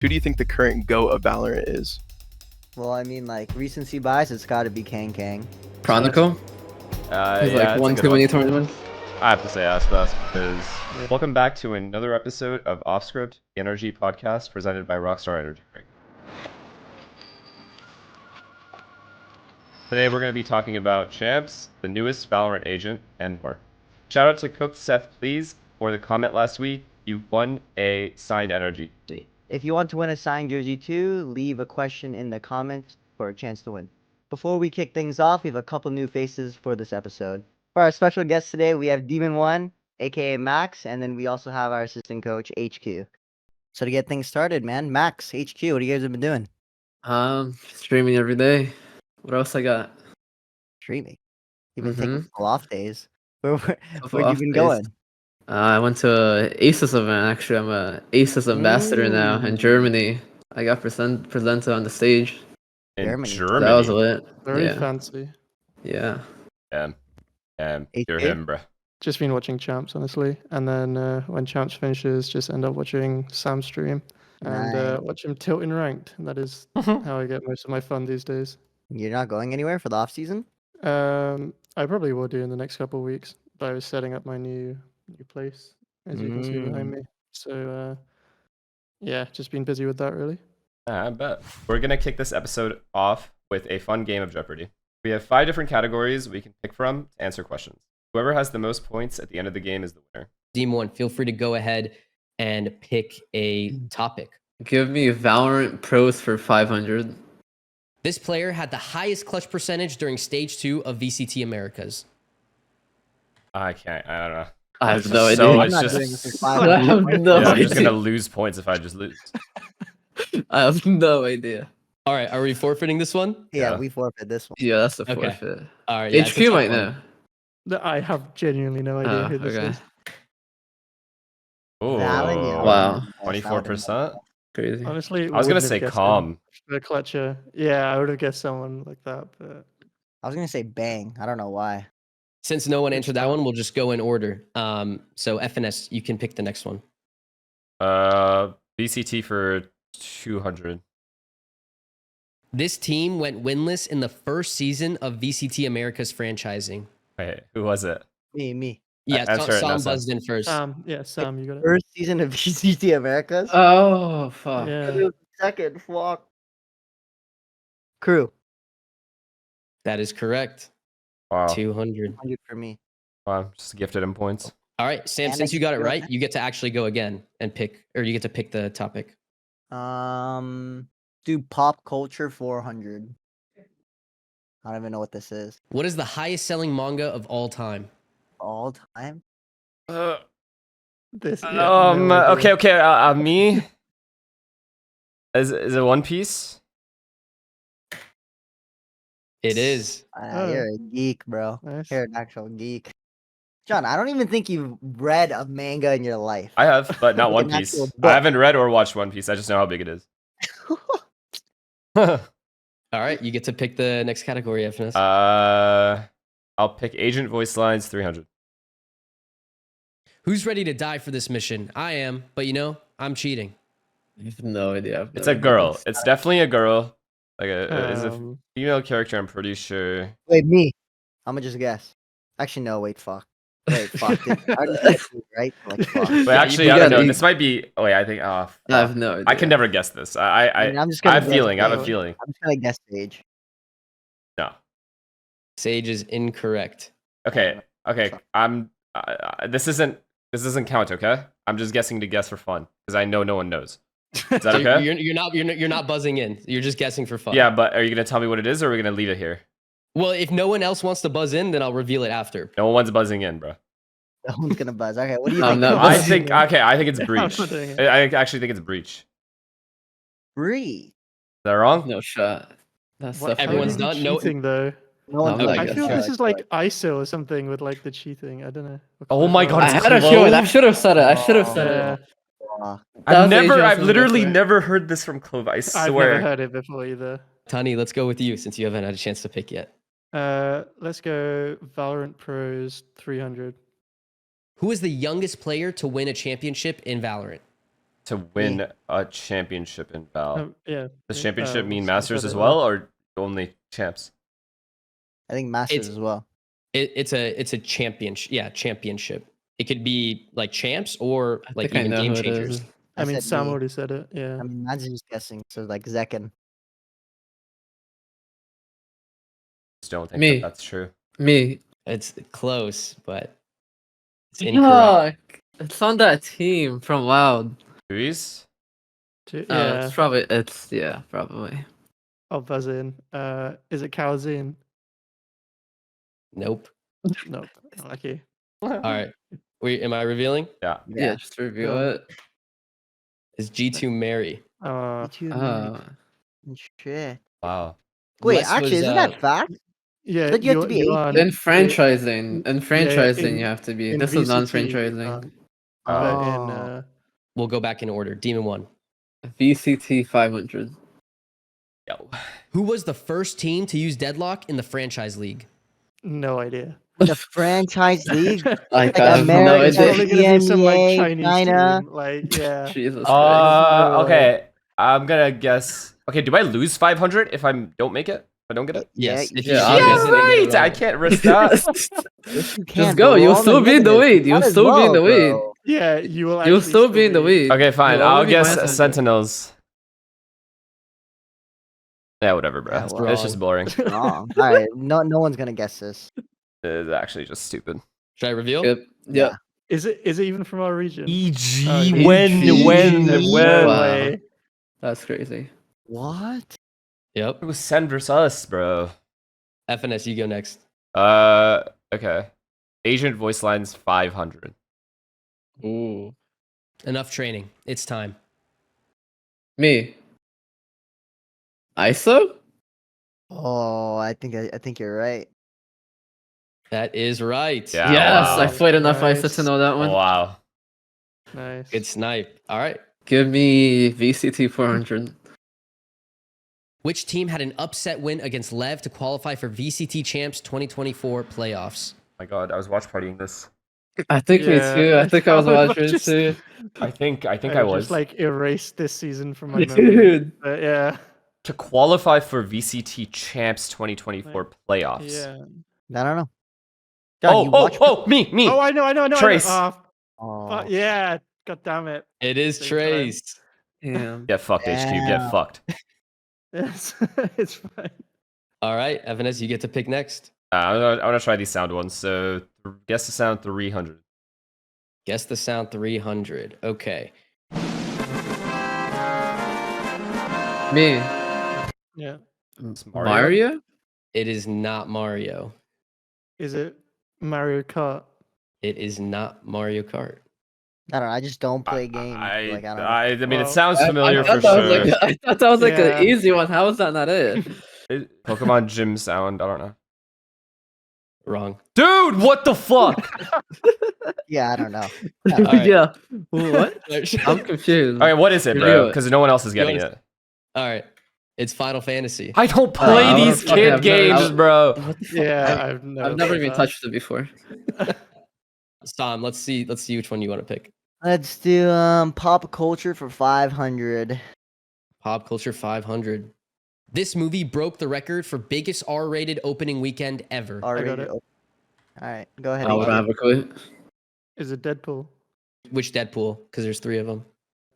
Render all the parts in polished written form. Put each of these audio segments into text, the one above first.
Who do you think the current GOAT of Valorant is? Well, I mean, like, recency bias, it's got to be Kangkang. Chronicle? He's Yeah, like won too many tournaments. I have to say Aspas because welcome back to another episode of Offscript, the NRG Podcast, presented by Rockstar Energy. Today we're going to be talking about Champs, the newest Valorant agent, and more. Shout out to CookSethPlz for the comment last week. You won a signed energy. If you want to win a signed jersey too, leave a question in the comments for a chance to win. Before we kick things off, we have a couple new faces for this episode. For our special guest today, we have Demon1, aka Max, and then we also have our assistant coach, HQ. So to get things started, man, Max, HQ, what do you guys have been doing? Streaming every day. What else I got? Streaming. You've been taking couple off days. Where'd you off been days. going? I went to ASUS event. Actually, I'm a ASUS ambassador now in Germany. I got presented on the stage. In Germany. Germany. That was lit. Very Yeah. fancy. Yeah. You're him, bruh. Just been watching Champs, honestly. And then when Champs finishes, just end up watching Sam stream and Nice. watch him tilt in ranked. And that is how I get most of my fun these days. You're not going anywhere for the off season? I probably will do in the next couple of weeks. But I was setting up my new place, as you can see behind me. So yeah, just been busy with that, really. I bet. We're going to kick this episode off with a fun game of Jeopardy. We have 5 different categories we can pick from to answer questions. Whoever has the most points at the end of the game is the winner. Demon1, feel free to go ahead and pick a topic. Give me Valorant pros for 500. This player had the highest clutch percentage during Stage 2 of VCT Americas. I don't know. I have It's no just idea. so- I'm it's not just- doing this for I 500 have points. no Yeah, I'm just idea. going to lose points if I just lose. I have no idea. All right, are we forfeiting this one? Yeah, Yeah. we forfeit this one. Yeah, that's the Okay. forfeit. All right, yeah, it's a HQ tough might one. know. I have genuinely no idea who this Okay. is. Oh, Valid, yeah. Wow. 24%? Crazy. Honestly, I was going to wouldn't have say guessed him calm. for a clutcher. Yeah, I would have guessed someone like that. But I was going to say bang. I don't know why. Since no one answered that one, we'll just go in order. So FNS, you can pick the next one. VCT for 200. This team went winless in the first season of VCT America's franchising. Wait, who was it? Me. Yeah, Answer it now, Sam Sam. buzzed in first. yeah, Sam, you got it. First season of VCT Americas? Oh, fuck. Yeah. Second, fuck. Crew. That is correct. Wow. 200. 100 for me. Wow, just gifted him points. All right, Sam, And since I you got it can go right, next. you get to actually go again and pick, or you get to pick the topic. Do pop culture 400. I don't even know what this is. What is the highest selling manga of all time? All time? This. Yeah, no idea. Okay. Me. Is it One Piece? It is. You're a geek, bro. Nice. You're an actual geek. John, I don't even think you've read a manga in your life. I have, but not One An Piece. actual I book. haven't read or watched One Piece. I just know how big it is. All right, you get to pick the next category, FNS. I'll pick Agent Voice Lines 300. Who's ready to die for this mission? I am, but you know, I'm cheating. I have no idea. I have It's no a idea. girl. It's definitely a girl. Like is a Um, female character. I'm pretty sure. Wait, me. I'm gonna just guess. Actually, no, wait, fuck. Wait, fuck. I already said me, right? Like, fuck. But you actually, I don't gotta know. eat. This might be. Oh wait, I think. I have no idea. I can never guess this. I mean, I'm just I gonna have guess feeling. I have a though. feeling. I'm just gonna guess Sage. No. Sage is incorrect. Okay. I'm. This doesn't count. Okay. I'm just guessing to guess for fun because I know no one knows. Is that So okay? you're not buzzing in. You're just guessing for fun. Yeah, but are you gonna tell me what it is, or are we gonna leave it here? Well, if no one else wants to buzz in, then I'll reveal it after. No one's buzzing in, bro. No one's gonna buzz. Okay, what do you I'm think? not I buzzing. think. Okay, I think it's I'm breach. not doing it. I actually think it's breach. Is Breathe. that wrong? No shot. That's What- so Everyone's funny. done? No- cheating though. No one's I'm gonna not I guess feel guessing. this is like ISO or something with like the cheating. I don't know. Oh my God, I it's had a feeling. I Clove? should have said it. I should have said Yeah, it. Uh, That was Asian I've from literally Victor. never heard this from Clove. I I've swear. never heard it before either. Tani, let's go with you since you haven't had a chance to pick yet. Let's go Valorant Pros 300. Who is the youngest player to win a championship in Valorant? to win a championship in Val? Yeah. Does championship mean I Masters said as it well, or only champs? I think Masters It's- as well. It's a championship. Yeah, championship. It could be like champs or I like think I even know game who it changers. is. I mean, said Sam me. already said it. Yeah. I mean, that's just guessing. So like Zekken. Just don't think Me. that's true. Me. It's close, but it's incorrect. Yuck. It's on that team from Loud. Vyse? Yeah. It's probably. Yeah, probably. I'll buzz in. Is it Calzine? Nope. Nope. Lucky. All right. Am I revealing? Yeah. Yeah, just review Go. it. Is G2 Mary? Shit. Wow. Wait, Les actually, was, isn't that fact? Yeah. But you have to be 18. In franchising, in- you have to be. in This is VCT, non-franchising. But in Oh. We'll go back in order. Demon1. VCT 500. Yo. Who was the first team to use deadlock in the franchise league? no idea. The franchise league. Like, Like I have no America, It's idea. probably gonna be some like EMEA, Chinese China. team. Like, yeah. Jesus Christ. Okay. I'm gonna guess. Okay, do I lose 500 if I don't make it? If I don't get it? Yes. Yeah, if you yeah, get it, obviously. then you get it right. I wrong. can't risk that. Yes, you can, Just go. bro. You'll We're all still be in the negatives. lead. You'll Might as still be in the well, lead. bro. Yeah, you will. You'll actually still be in the be. lead. Okay, fine. You'll I'll only be guess minus 100. Sentinels. Yeah, whatever, bro. Yeah, That's well, It's just boring. Wrong. All right, no one's gonna guess this. It's actually just stupid. Should I reveal? Yep. Yep. Is it even from our region? EG. Oh, when? Wow. way. That's crazy. What? Yep. It was Sen versus us, bro. FNS, you go next. Okay. Agent voice lines 500. Ooh. Enough training. It's time. Me. ISO? Oh, I think you're right. That is right. Yeah. Yes, wow. I played enough Nice. ISO to know that Oh, one. wow. Nice. Good snipe. All right. Give me VCT 400. Which team had an upset win against Lev to qualify for VCT Champs 2024 playoffs? My god, I was watch partying this. I think me Yeah, too. I think I was watching just- too. I think I was. just like erased this season from my memory. Dude. But yeah. To qualify for VCT Champs 2024 playoffs. Yeah. I don't know. God, you watch- Me. Oh, I know. Trace. Oh. Yeah. God damn it. It is Same Trace. Damn. Get fucked, HQ. Get Yeah. fucked. It's, it's fine. All right, FNS, you get to pick next. I'm gonna try these sound ones. So guess the sound 300. Guess the sound 300. Okay. Me. Yeah. It's Mario? It is not Mario. Is it Mario Kart? It is not Mario Kart. I don't know. I just don't play games. I like I don't know. mean, it Well, sounds familiar for I thought sure. I thought that was like Yeah. an easy one. How is that not it? Pokemon Gym sound. I don't know. Wrong. Dude, what the fuck? Yeah, I don't know. right. Yeah. What? All I'm confused. Okay, what is it, Reveal bro? it. Because no one else is getting Notice- it. right. It's Final Fantasy. I don't play I these would've kid fucking- games, I've bro. What the fuck? Yeah, I've never even touched it before. Sam, let's see which one you want to pick. Let's do pop culture for 500. Pop Culture 500. This movie broke the record for biggest R-rated opening weekend ever. Already. it. All right, go ahead. I don't Adrian. have a clue. Is it Deadpool? Which Deadpool? Because there's 3 of them.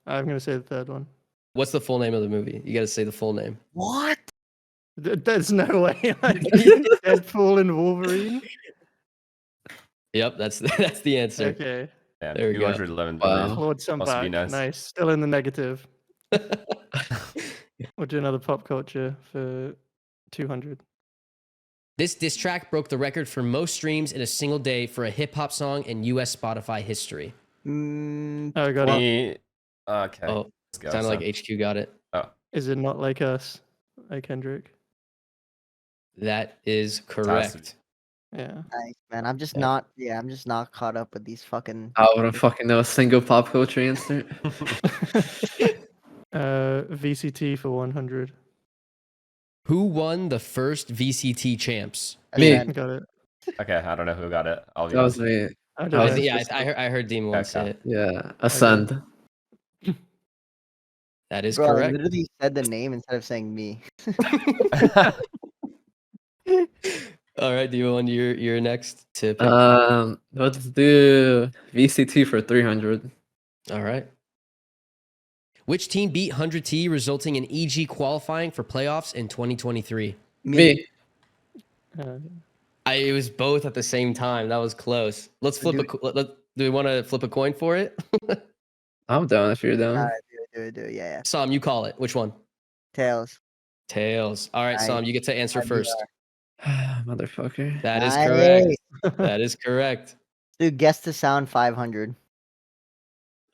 I'm gonna say the third one. What's the full name of the movie? You got to say the full name. What? There's no way. Like, Deadpool and Wolverine. Yep, that's the answer. Okay. Damn, There we go. 211 Wow. billion. Lord some Must be back. nice. Nice. Still in the negative. We'll do another pop culture for 200. This diss track broke the record for most streams in a single day for a hip hop song in US Spotify history. Mm, Oh, I got it. Me- Okay. Oh, let's go. sounded So- like HQ got it. Is it Not Like Us? Like Kendrick. That is Has to be. correct. Yeah. nice, man. I'm just Yeah. not. Yeah, I'm just not caught up with these fucking. I wouldn't fucking know a single pop culture answer. VCT for 100. Who won the first VCT champs? Me. Ascend. Got it. Okay, I don't know who got it. I'll be That was honest. me. I I don't was- know. Yeah, I heard Demon1 say Okay. it. Yeah. Ascend. That is Bro, I correct. literally said the name instead of saying me. All right, Demon1, you're next to pick. Let's do VCT for 300. All right. Which team beat 100T, resulting in EG qualifying for playoffs in 2023? Me. It was both at the same time. That was close. Let's flip do we want to flip a coin for it? I'm down if you're down. Alright, do it. Yeah. Sam, you call it. Which one? Tails. Tails. All right, Nice. Sam, you get to answer first. Motherfucker. That is Nice. correct. That is correct. Dude, guess the sound 500.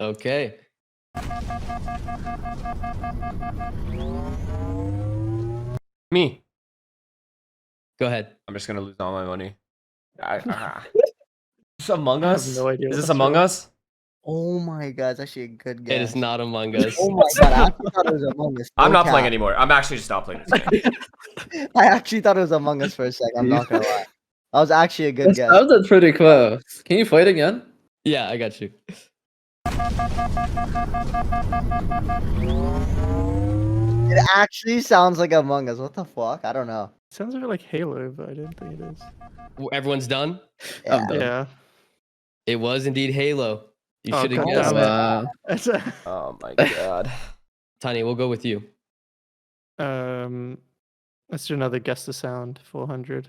Okay. Me. Go ahead. I'm just gonna lose all my money. Is this Among I have Us? no idea Is what this that's Among from. Us? Oh my god, it's actually a good guess. It is not Among Us. Oh my god, I actually thought it was Among Us. I'm No not playing cap. anymore. I'm actually just not playing this game. I actually thought it was Among Us for a sec. I'm not gonna lie. That was actually a good That guess. sounded pretty close. Can you play it again? Yeah, I got you. It actually sounds like Among Us. What the fuck? I don't know. Sounds a bit like Halo, but I don't think it is. Everyone's done? I'm done. Yeah. It was indeed Halo. You Oh, should have God guessed. damn it. Wow. It's a- Oh my god. Tiny, we'll go with you. Let's do another guess the sound 400.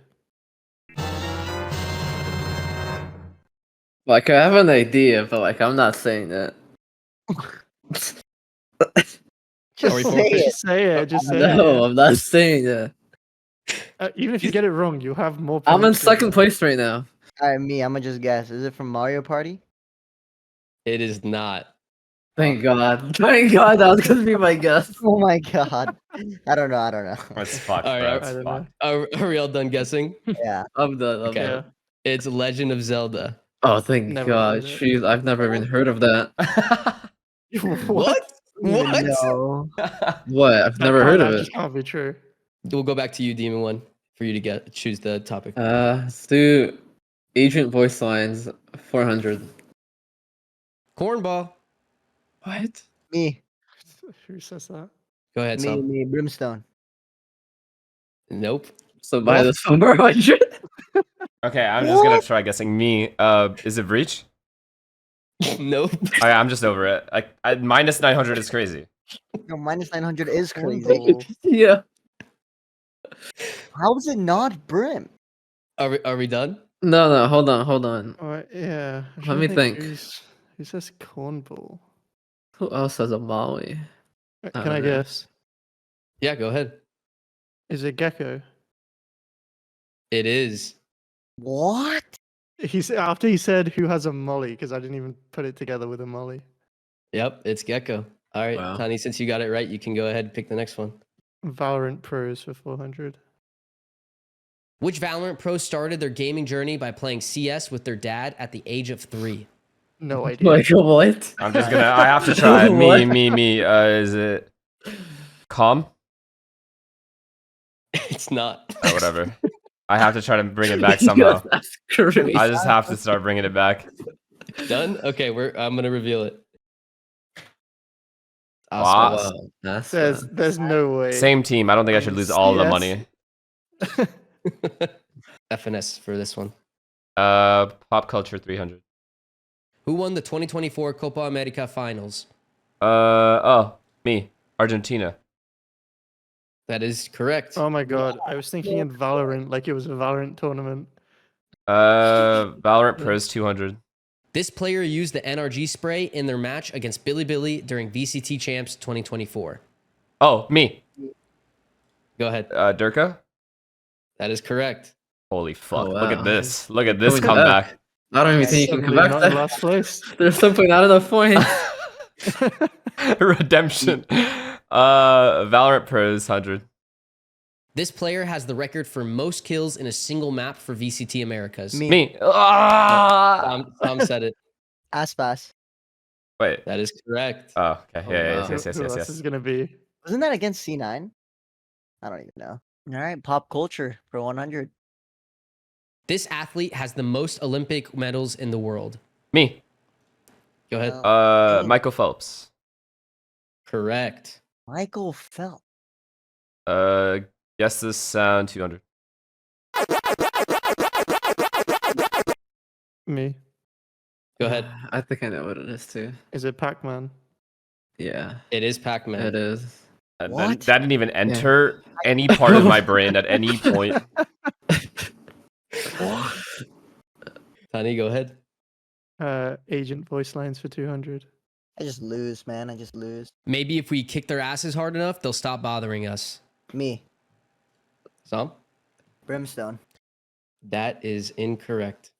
Like, I have an idea, but like, I'm not saying it. Just Are we say it. Just say it. Just say No, it. I'm not saying it. Even if you get it wrong, you have more. I'm in points than second me. place right now. Alright, me. I'm gonna just guess. Is it from Mario Party? It is not. Thank God. Thank God that was gonna be my guess. Oh my god. I don't know. That's fucked, All right, bro. I It's don't know. fucked. Are we all done guessing? Yeah. I'm done. I'm Okay. done. It's Legend of Zelda. Oh, thank Never God. heard it. Jeez, I've never even heard of that. What? What? No. What? I've never heard of That it. just can't be true. We'll go back to you, Demon1, for you to choose the topic. Let's do agent voice lines 400. Cornball. What? Me. Who says that? Go ahead, Sam. Me. Brimstone. Nope. So buy this for 400? Okay, I'm just gonna try guessing me. Is it Breach? Nope. Okay, I'm just over it. Minus 900 is crazy. No, minus 900 is crazy. Yeah. How is it not Brim? Are we done? No, hold on. Alright, yeah. I'm Let trying me to think. Who says cornball? Who else has a Molly? Can I I don't know. guess? Yeah, go ahead. Is it Gecko? It is. What? After he said who has a molly, because I didn't even put it together with a molly. Yep, it's Gecko. All right, Wow. Tani, since you got it right, you can go ahead and pick the next one. Valorant Pros for 400. Which Valorant pros started their gaming journey by playing CS with their dad at the age of 3? No idea. Like, what? I'm just gonna. I have to try. What? Me. Is it Calm? It's not. Oh, whatever. I have to try to bring it back somehow. That's crazy. I just have to start bringing it back. Done? Okay, I'm gonna reveal it. Wow. Wow. That's There's no way. Same team. I don't think I should lose all the CS? money. FNS for this one. Pop culture 300. Who won the 2024 Copa America finals? Me. Argentina. That is correct. Oh my god. I was thinking in Valorant like it was a Valorant tournament. Valorant Pros 200. This player used the NRG spray in their match against Billy during VCT Champs 2024. Oh, me. Go ahead. Durka. That is correct. Holy fuck! Oh, Look wow. at this. Look at this Look at comeback. I don't even think you can come Suddenly back not in there. last place. There's simply not enough points. Redemption. Valorant Pros 100. This player has the record for most kills in a single map for VCT Americas. Me. Ah! Tom said it. Aspas. Wait. That is correct. Oh, okay. Oh, Yeah, wow. Who else is yes. gonna be? Wasn't that against C9? I don't even know. All right, pop culture for 100. This athlete has the most Olympic medals in the world. Me. Go ahead. Oh. Michael Phelps. Correct. Michael Phelps. Guess this sound 200. Me. Go ahead. I think I know what it is too. Is it Pac-Man? Yeah, It is Pac-Man. it is. What? That didn't even enter any part of my brain at any point. Tani, go ahead. Agent voice lines for 200. I just lose, man. I just lose. Maybe if we kick their asses hard enough, they'll stop bothering us. Me. Some? Brimstone. That is incorrect.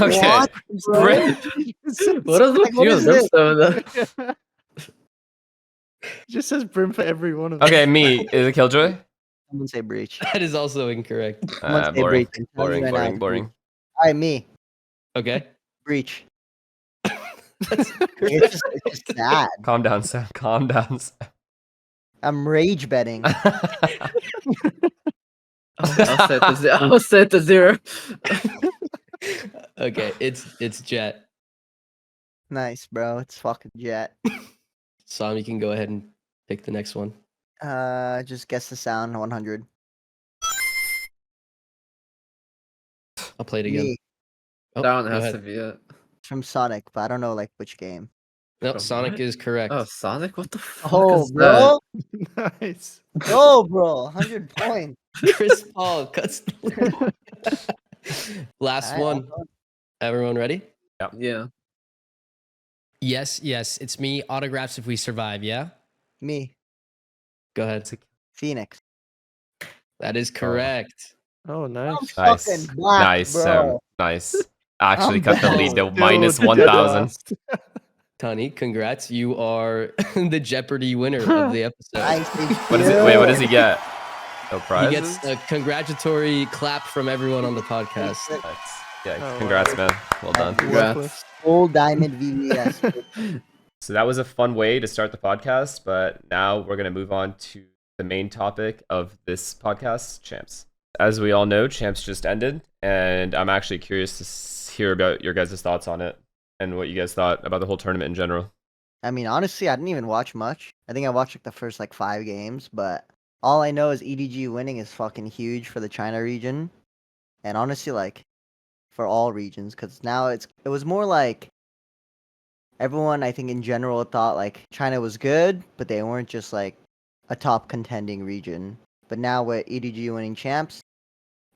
Okay. What, bro? What is with What you is and this? Brimstone? It just says Brim for every one of them. Okay, me. Is it Killjoy? Someone say breach. That is also incorrect. Someone say Boring. breach. Boring, Right boring, now. boring. All right, me. Okay. Breach. That's It's just sad. Calm down, Sam. Calm down, Sam. I'm rage betting. I'll set it to 0. okay. It's Jet. Nice, bro. It's fucking Jet. Sam, you can go ahead and pick the next one. Just guess the sound. 100. I'll play it again. Me. Oh, That one go has ahead. to be it. It's from Sonic, but I don't know like which game. No, From Sonic what? is correct. Oh, Sonic? What the fuck Oh, is bro. Nice. Oh, bro. 100 points. Chris Paul cuts. Last All right, one. Everyone ready? that? Yeah. Yes, it's me. Autographs if we survive, yeah? Me. Go ahead. Phoenix. That is correct. Oh, nice. Nice. Fucking black, Nice, bro. Sam. Nice. Actually I'm cut the down. lead to Still minus dead 1,000. last. Tani, congrats. You are the Jeopardy winner of the episode. Nice. What is it? Wait, what does he get? No He prizes? gets a congratulatory clap from everyone on the podcast. Nice. Yeah, Oh, congrats, wow. man. Well done. Congrats. Worthless. Full diamond VVS. So that was a fun way to start the podcast, but now we're going to move on to the main topic of this podcast, Champs. As we all know, Champs just ended, and I'm actually curious to hear about your guys' thoughts on it and what you guys thought about the whole tournament in general. I mean, honestly, I didn't even watch much. I think I watched like the first like 5 games, but all I know is EDG winning is fucking huge for the China region, and honestly, like for all regions, because now it was more like everyone, I think in general, thought like China was good, but they weren't just like a top contending region. But now with EDG winning champs,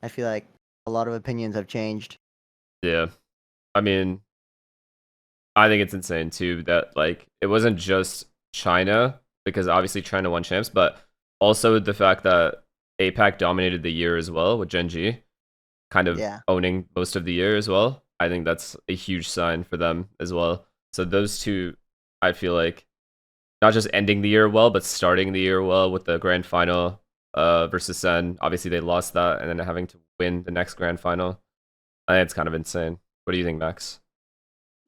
I feel like a lot of opinions have changed. Yeah. I mean, I think it's insane too that like it wasn't just China, because obviously China won champs, but also the fact that APAC dominated the year as well with Gen.G, kind of Yeah. owning most of the year as well. I think that's a huge sign for them as well. So those two, I feel like, not just ending the year well, but starting the year well with the grand final versus Sen. Obviously, they lost that, and then having to win the next grand final. I think it's kind of insane. What do you think, Max?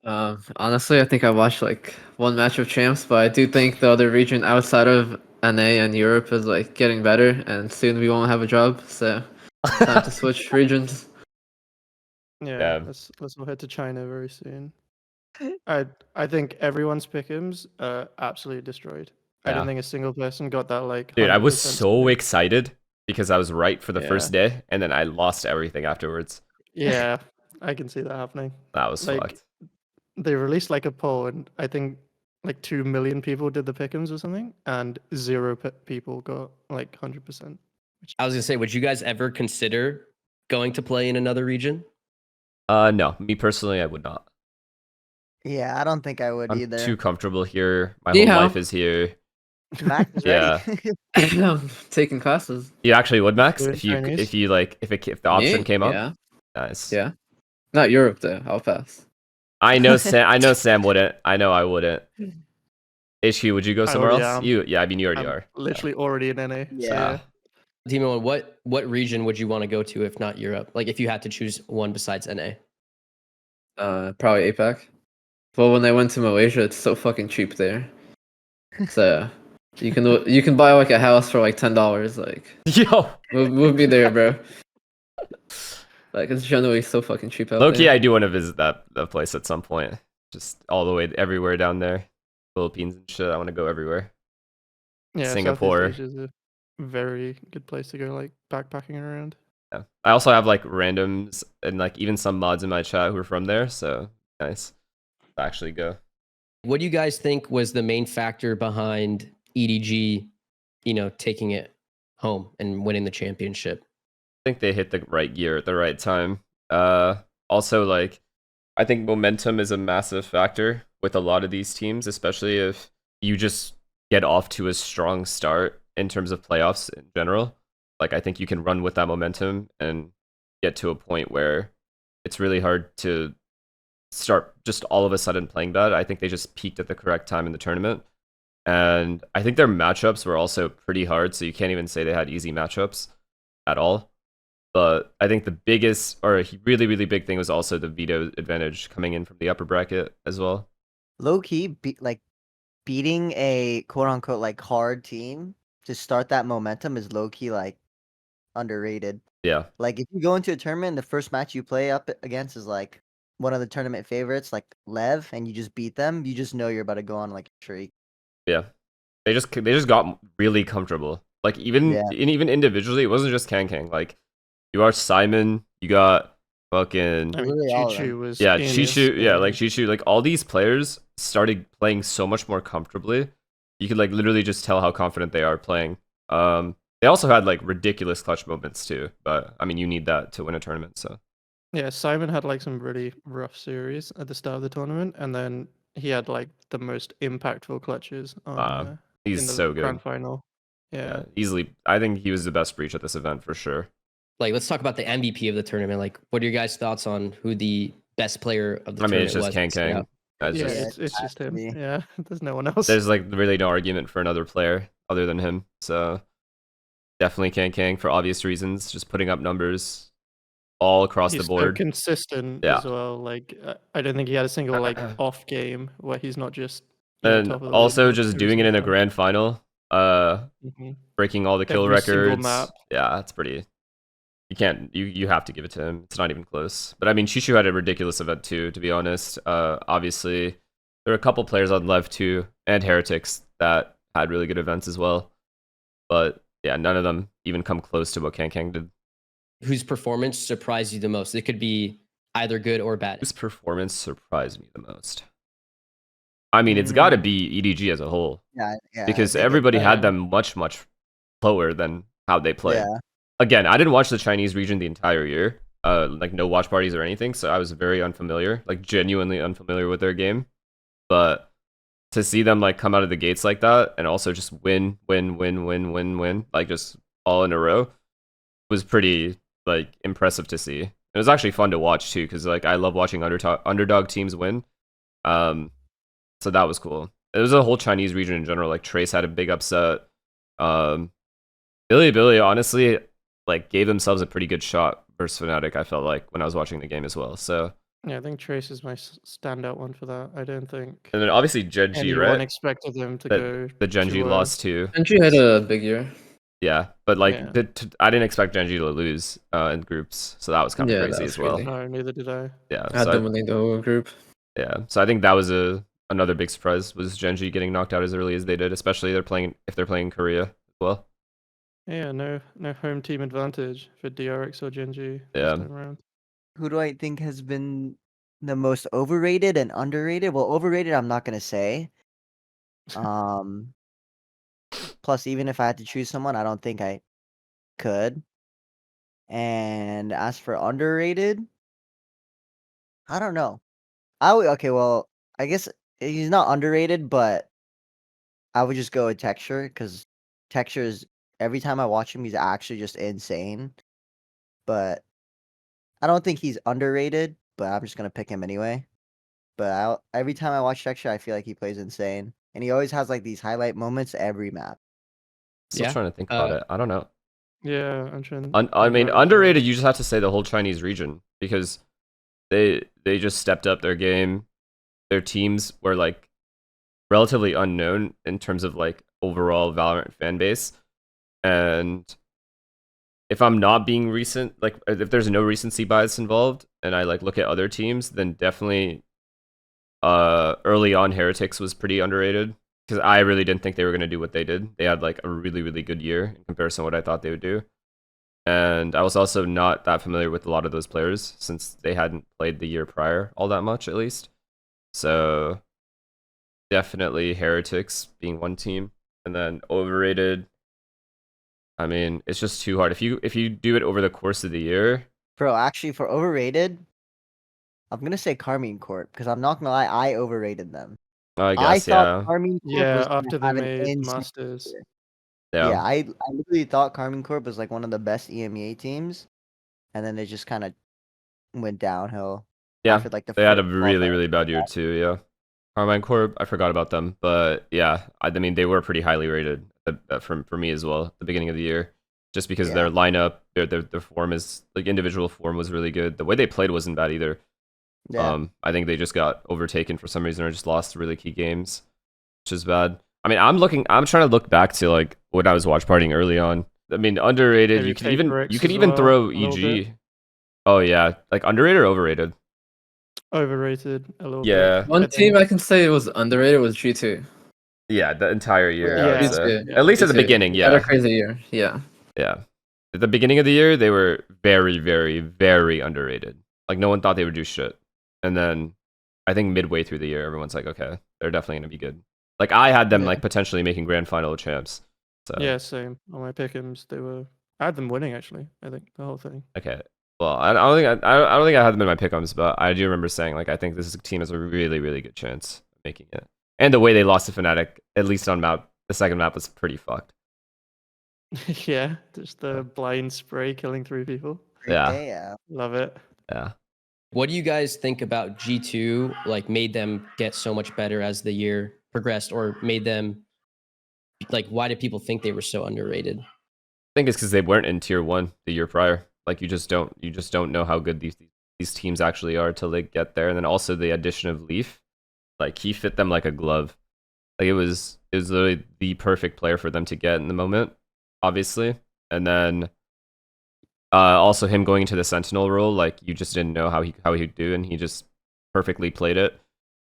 Honestly, I think I watched like one match of champs, but I do think the other region outside of NA and Europe is like getting better, and soon we won't have a job, so time to switch regions. Yeah, Yeah. let's all head to China very soon. I think everyone's pick'ems absolutely destroyed. I Yeah. don't think a single person got that like. Dude, I was 100% so split. excited because I was right for the Yeah. first day, and then I lost everything afterwards. Yeah, I can see that happening. That was Like, fucked. They released like a poll, and I think like 2 million people did the pick'ems or something, and 0 people got like 100%. I was gonna say, would you guys ever consider going to play in another region? No, me personally, I would not. Yeah, I don't think I would I'm either. too comfortable here. My Ni whole hao. life is here. Max is Yeah. ready. I'm taking classes. You actually would, Max, Do it if you Chinese? if you like if the option Me? came up. Yeah, Nice. yeah. Not Europe though. I'll pass. I know Sam wouldn't. I know I wouldn't. HQ, would you go I somewhere already else? am. Yeah, I mean you already I'm are. literally already in NA. Yeah. Demon1, what region would you want to go to if not Europe? Like if you had to choose one besides NA. Probably APAC. Well, when I went to Malaysia, it's so fucking cheap there. So you can buy like a house for like $10. Like Yo, move me there, bro. Like it's generally so fucking cheap out low-key, there. I do want to visit that place at some point. Just all the way everywhere down there, Philippines and shit. I want to go everywhere. Yeah, Singapore. Southeast Asia is a very good place to go, like backpacking around. Yeah. I also have like randoms and like even some mods in my chat who are from there, so nice to actually go. What do you guys think was the main factor behind EDG, taking it home and winning the championship? I think they hit the right gear at the right time. Also, like, I think momentum is a massive factor with a lot of these teams, especially if you just get off to a strong start in terms of playoffs in general. Like, I think you can run with that momentum and get to a point where it's really hard to start just all of a sudden playing bad. I think they just peaked at the correct time in the tournament. And I think their matchups were also pretty hard, so you can't even say they had easy matchups at all. But I think the biggest, or a really, really big thing was also the veto advantage coming in from the upper bracket as well. Low key, beating a quote unquote like hard team to start that momentum is low key like underrated. Yeah. Like if you go into a tournament, the first match you play up against is like one of the tournament favorites, like Lev, and you just beat them, you just know you're about to go on like a streak. Yeah. They just got really comfortable. Like even individually, it wasn't just Kangkang. Like you are Simon, you got fucking I mean, Really all of them. Chichu was Chichu, like Chichu, like all these players started playing so much more comfortably. You could like literally just tell how confident they are playing. They also had like ridiculous clutch moments too, but I mean you need that to win a tournament, so. Yeah, Simon had like some really rough series at the start of the tournament, and then he had like the most impactful clutches on He's in the so good. grand final. Yeah. Easily. I think he was the best breach at this event for sure. Like, let's talk about the MVP of the tournament. Like, what are your guys' thoughts on who the best player of the I mean, tournament it's just was? Kangkang. It's just him. me. Yeah, there's no one else. There's like really no argument for another player other than him. So definitely Kangkang for obvious reasons. Just putting up numbers all across He's the board. so consistent as well. Like I don't think he had a single like off game where he's not just. And top of the also league just every doing it single in a time. grand final. Breaking all the kill Every single records. map. Yeah, that's pretty. You can't. You have to give it to him. It's not even close. But I mean, Chichu had a ridiculous event too. To be honest, obviously there are a couple players on Lev too, and Heretics that had really good events as well. But yeah, none of them even come close to what Kangkang did. Whose performance surprised you the most? It could be either good or bad. Whose performance surprised me the most? I mean, it's got to be EDG as a whole. Yeah. Because everybody had them much lower than how they play. Yeah. Again, I didn't watch the Chinese region the entire year. Like no watch parties or anything, so I was very unfamiliar, like genuinely unfamiliar with their game. But to see them like come out of the gates like that and also just win, like just all in a row was pretty like impressive to see. It was actually fun to watch too, because like I love watching underdog teams win. So that was cool. It was a whole Chinese region in general. Like Trace had a big upset. Billy honestly like gave themselves a pretty good shot versus Fnatic. I felt like when I was watching the game as well. So yeah, I think Trace is my standout one for that. I don't think. And then obviously Gen.G, anyone right? expected them to go. The Gen.G lost too. Gen.G had a big year. Yeah, but like Yeah. I didn't expect Gen.G to lose in groups, so that was kind of Yeah, crazy that was as well. crazy. No, neither did I. Yeah, I had so them winning the whole group. so I think that was another big surprise was Gen.G getting knocked out as early as they did, especially if they're playing Korea as well. Yeah, no home team advantage for DRX or Gen.G. this Yeah. time around. Who do I think has been the most overrated and underrated? Well, overrated, I'm not gonna say. Plus, even if I had to choose someone, I don't think I could. And as for underrated, I don't know. Okay, well, I guess he's not underrated, but I would just go with Texture because Texture is every time I watch him, he's actually just insane. But I don't think he's underrated, but I'm just gonna pick him anyway. But every time I watch Texture, I feel like he plays insane, and he always has like these highlight moments every map. Still Yeah. trying to think about it. I don't know. Yeah, I'm trying. I mean, underrated. You just have to say the whole Chinese region because they just stepped up their game. Their teams were like relatively unknown in terms of like overall Valorant fan base, and if I'm not being recent, like if there's no recency bias involved, and I like look at other teams, then definitely early on Heretics was pretty underrated. because I really didn't think they were going to do what they did. They had like a really, really good year in comparison to what I thought they would do. And I was also not that familiar with a lot of those players since they hadn't played the year prior all that much, at least. So definitely Heretics being one team, and then overrated. I mean, it's just too hard. If you do it over the course of the year, Bro, actually, for overrated, I'm gonna say Karmine Corp because I'm not gonna lie, I overrated them. I I guess thought yeah, Karmine Corp Yeah, was gonna after they have an made insane Masters. year. yeah. Yeah, I literally thought Karmine Corp was like one of the best EMEA teams, and then they just kind of went downhill. Yeah, after like the they had a first really, qualifier. really bad year too. Yeah, Karmine Corp. I forgot about them, but yeah, I mean they were pretty highly rated for me as well at the beginning of the year, just because Yeah. their lineup, their form is like individual form was really good. The way they played wasn't bad either. Yeah, I think they just got overtaken for some reason or just lost really key games, which is bad. I mean, I'm trying to look back to like when I was watch partying early on. I mean, underrated. Maybe You can even Paperix you can as even well, throw a little EG. bit. Oh yeah, like underrated or overrated. Overrated a little Yeah. bit. One I team think. I can say was underrated was G2. Yeah, the entire year, I would Yeah, say. G2. At least at the G2. beginning, They had a yeah. crazy year. Yeah. Yeah. At the beginning of the year, they were very, very, very underrated. Like, no one thought they would do shit. And then I think midway through the year, everyone's like, okay, they're definitely going to be good. Like, I had them, Yeah. like, potentially making grand final champs. So, Yeah, same. On my pick'ems, I had them winning actually. I think the whole thing. okay. Well, I don't think I don't think I had them in my pick'ems, but I do remember saying, like, I think this team has a really, really good chance of making it. And the way they lost to Fnatic, at least on map, the second map was pretty fucked. Yeah, just the blind spray killing 3 people. Yeah. yeah. Love it. Yeah. What do you guys think about G2? Like, made them get so much better as the year progressed, or made them like? Why did people think they were so underrated? I think it's because they weren't in tier 1 the year prior. Like you just don't know how good these teams actually are till they get there. And then also the addition of Leaf, like he fit them like a glove. Like it was literally the perfect player for them to get in the moment, obviously. And then also him going into the sentinel role, like you just didn't know how he'd do, and he just perfectly played it.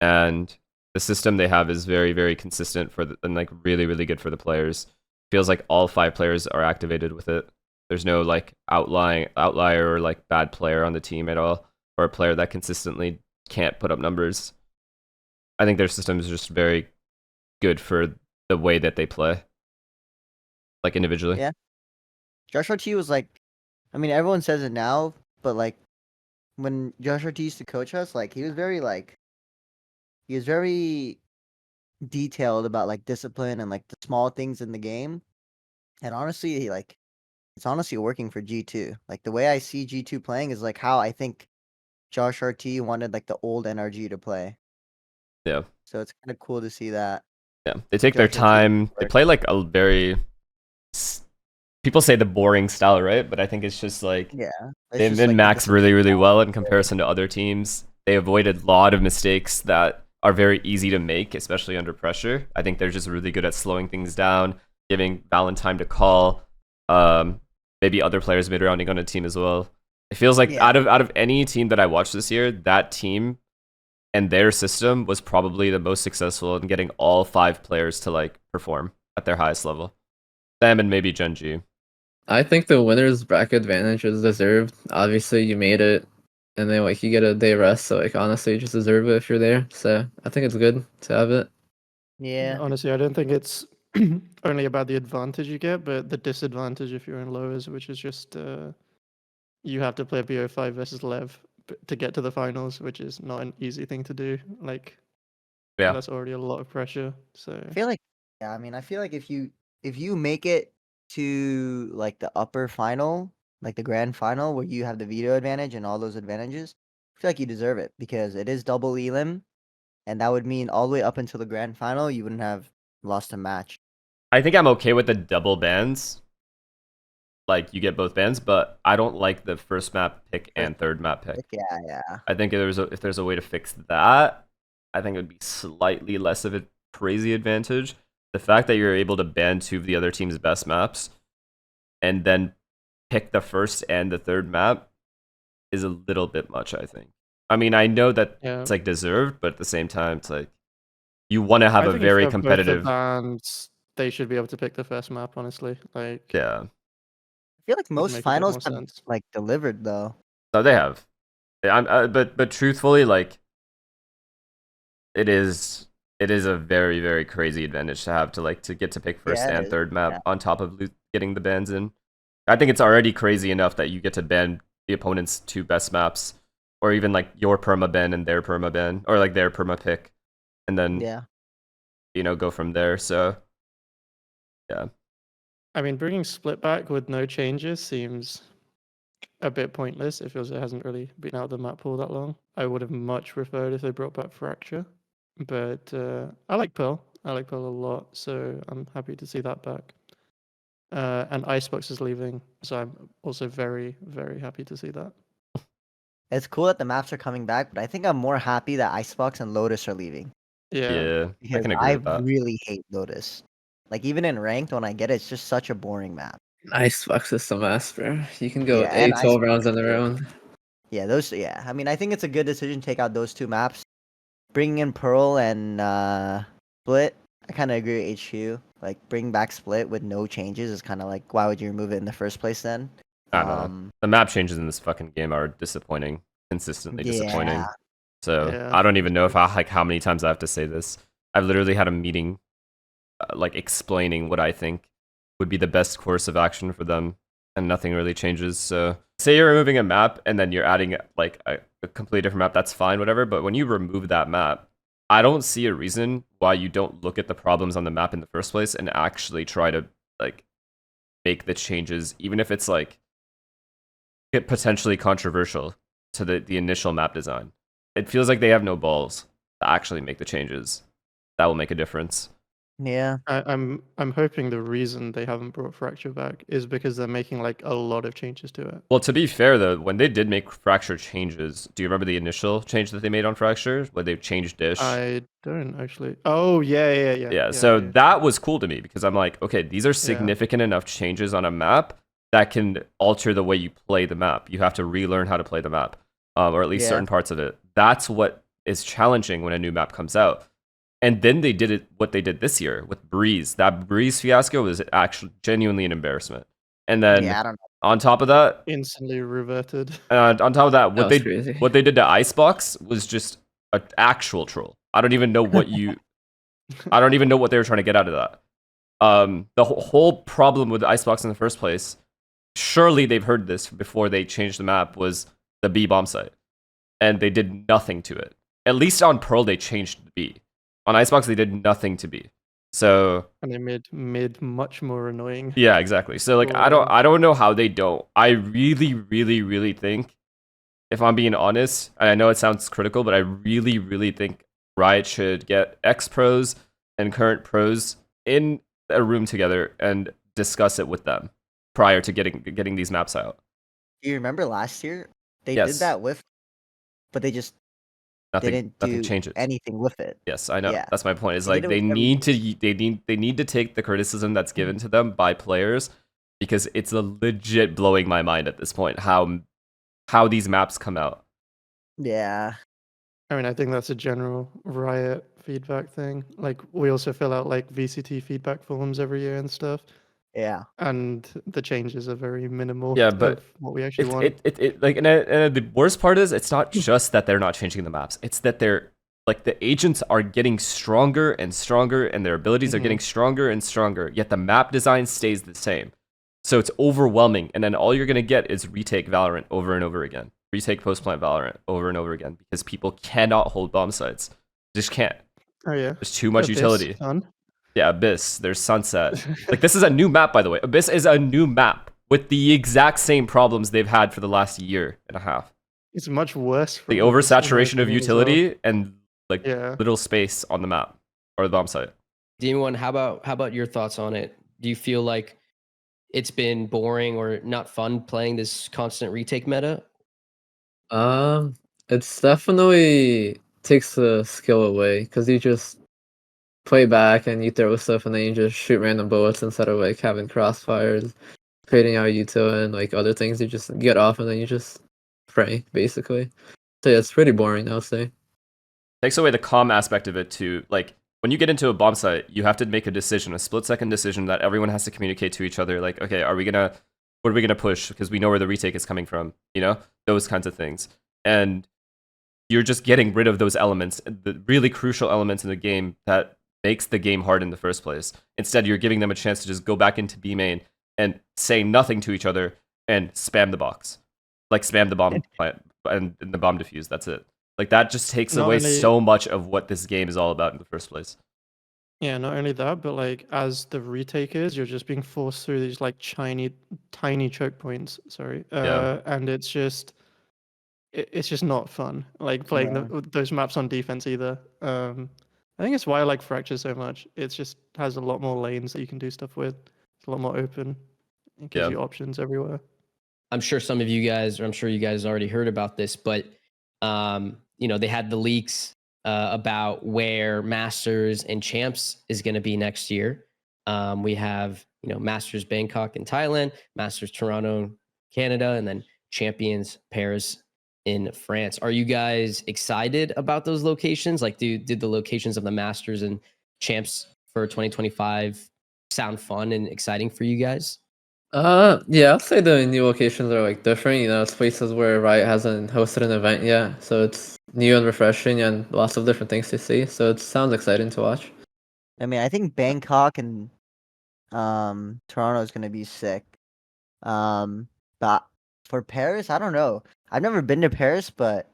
And the system they have is very, very consistent and like really, really good for the players. Feels like all 5 players are activated with it. There's no like outlier or like bad player on the team at all, or a player that consistently can't put up numbers. I think their system is just very good for the way that they play, like individually. Yeah. Joshua T was like, I mean, everyone says it now, but like when Joshua T used to coach us, like he was very detailed about like discipline and like the small things in the game. And honestly, it's honestly working for G2. Like the way I see G2 playing is like how I think Josh RT wanted like the old NRG to play. Yeah. So it's kind of cool to see that. Yeah, they take their Joshua T time. They work. play like a very people say the boring style, right? But I think it's just like Yeah. It's they just, like, the min-max really, really style. well in comparison to other teams. They avoided a lot of mistakes that are very easy to make, especially under pressure. I think they're just really good at slowing things down, giving Valen time to call. Maybe other players mid-rounding on a team as well. It feels like Yeah. out of any team that I watched this year, that team and their system was probably the most successful in getting all 5 players to like perform at their highest level. Them and maybe Gen.G. I think the winner's bracket advantage is deserved. Obviously, you made it, and then like you get a day rest. So like honestly, you just deserve it if you're there. So I think it's good to have it. Yeah. Honestly, I don't think it's only about the advantage you get, but the disadvantage if you're in lowers, which is just you have to play BO5 versus Lev to get to the finals, which is not an easy thing to do. Like, Yeah. that's already a lot of pressure. So I feel like I feel like if you make it to like the upper final, like the grand final where you have the veto advantage and all those advantages, I feel like you deserve it because it is double elim, and that would mean all the way up until the grand final you wouldn't have lost a match. I think I'm okay with the double bans. Like you get both bans, but I don't like the first map pick and third map pick. Yeah. I think if there's a way to fix that, I think it would be slightly less of a crazy advantage. The fact that you're able to ban 2 of the other team's best maps and then pick the first and the third map is a little bit much, I think. I mean, I know that yeah, it's like deserved, but at the same time, it's like you want to have I a think very if you're both the competitive. bands, they should be able to pick the first map. Honestly, like Yeah, I feel like would most make a bit finals more have sense. like delivered though. no, they have. But truthfully, like it is a very very crazy advantage to have to get to pick first Yeah, it and is. third map Yeah. on top of getting the bans in. I think it's already crazy enough that you get to ban the opponent's 2 best maps, or even like your perma ban and their perma ban, or like their perma pick, and then Yeah. go from there. So yeah, I mean, bringing split back with no changes seems a bit pointless. It feels it hasn't really been out of the map pool that long. I would have much preferred if they brought back Fracture, but I like Pearl. I like Pearl a lot, so I'm happy to see that back. And Icebox is leaving, so I'm also very, very happy to see that. It's cool that the maps are coming back, but I think I'm more happy that Icebox and Lotus are leaving. yeah, I Because can agree I with that. really hate Lotus. Like even in ranked, when I get it, it's just such a boring map. Icebox is some ass, bro. You can go Yeah, and 12 Icebox rounds on is their good. own. Yeah, those. Yeah, I mean, I think it's a good decision to take out those 2 maps. Bringing in Pearl and Split, I kind of agree with HQ. Like bring back Split with no changes is kind of like, why would you remove it in the first place then? I don't know. The map changes in this fucking game are disappointing, consistently disappointing. Yeah. So Yeah, I don't even know if how many times I have to say this. I've literally had a meeting, like explaining what I think would be the best course of action for them, and nothing really changes. So say you're removing a map and then you're adding like a completely different map, that's fine, whatever. But when you remove that map, I don't see a reason why you don't look at the problems on the map in the first place and actually try to like make the changes, even if it's like potentially controversial to the initial map design. It feels like they have no balls to actually make the changes that will make a difference. Yeah. I'm hoping the reason they haven't brought Fracture back is because they're making like a lot of changes to it. Well, to be fair though, when they did make Fracture changes, do you remember the initial change that they made on Fracture, where they changed Dish? I don't actually. Oh yeah. Yeah, so that was cool to me because I'm like, okay, these are significant enough changes on a map that can alter the way you play the map. You have to relearn how to play the map, or at least certain parts of it. That's what is challenging when a new map comes out. And then they did it what they did this year with Breeze. That Breeze fiasco was actually genuinely an embarrassment. And then Yeah, I don't know. on top of that, instantly reverted. on top of that, That was crazy. what they did to Icebox was just an actual troll. I don't even know what I don't even know what they were trying to get out of that. The whole problem with Icebox in the first place, surely they've heard this before they changed the map, was the B bomb site. And they did nothing to it. At least on Pearl, they changed the B. On Icebox, they did nothing to B. So and they made mid much more annoying. yeah, exactly. So like I don't know how they don't. I really think, if I'm being honest, and I know it sounds critical, but I really think Riot should get ex-pros and current pros in a room together and discuss it with them prior to getting these maps out. Do you remember last year they did that with, but they just didn't do change it. anything with it. Yes, I know. Yeah. That's my point. Is They like did it they with need to take the criticism that's given to them by players, because it's legit blowing my mind at this point how these maps come out. Yeah. I mean, I think that's a general Riot feedback thing. Like, we also fill out like VCT feedback forms every year and stuff, Yeah. and the changes are very minimal. Yeah, but of what we actually want. It like and the worst part is it's not just that they're not changing the maps. It's that they're like the agents are getting stronger and stronger, and their abilities are getting stronger and stronger. Yet the map design stays the same, so it's overwhelming. And then all you're gonna get is retake Valorant over and over again. Retake post-plant Valorant over and over again, because people cannot hold bomb sites. Just can't. Oh yeah, There's too much utility. Fun. Yeah, Abyss. There's Sunset. Like, this is a new map, by the way. Abyss is a new map with the exact same problems they've had for the last year and a half. It's much worse. The oversaturation of utility and like Yeah. little space on the map or the bomb site. Demon1, how about your thoughts on it? Do you feel like it's been boring or not fun playing this constant retake meta? It's definitely takes the skill away, because you just play back and you throw stuff and then you just shoot random bullets instead of like having crossfires, creating our util and like other things. You just get off and then you just pray, basically. So yeah, it's pretty boring, I'll say. Takes away the calm aspect of it too. Like, when you get into a bomb site, you have to make a decision, a split-second decision that everyone has to communicate to each other. Like, okay, what are we gonna push? Because we know where the retake is coming from. You know, those kinds of things. And you're just getting rid of those elements, the really crucial elements in the game that makes the game hard in the first place. Instead, you're giving them a chance to just go back into B main and say nothing to each other and spam the box, like spam the bomb plant and the bomb defuse. That's it. Like that just takes Not away only- so much of what this game is all about in the first place. Yeah, not only that, but like as the retakers, you're just being forced through these like tiny choke points. Sorry, Yeah. and it's just not fun. Like playing those maps on defense either. I think it's why I like Fracture so much. It just has a lot more lanes that you can do stuff with. It's a lot more open. It gives Yeah. you options everywhere. I'm sure some of you guys, or I'm sure you guys already heard about this, but they had the leaks about where Masters and Champs is going to be next year. We have Masters Bangkok in Thailand, Masters Toronto, Canada, and then Champions Paris in France. Are you guys excited about those locations? Like, did the locations of the Masters and Champs for 2025 sound fun and exciting for you guys? Yeah, I'll say the new locations are like different. It's places where Riot hasn't hosted an event yet, so it's new and refreshing and lots of different things to see. So it sounds exciting to watch. I mean, I think Bangkok and Toronto is gonna be sick. But for Paris, I don't know. I've never been to Paris, but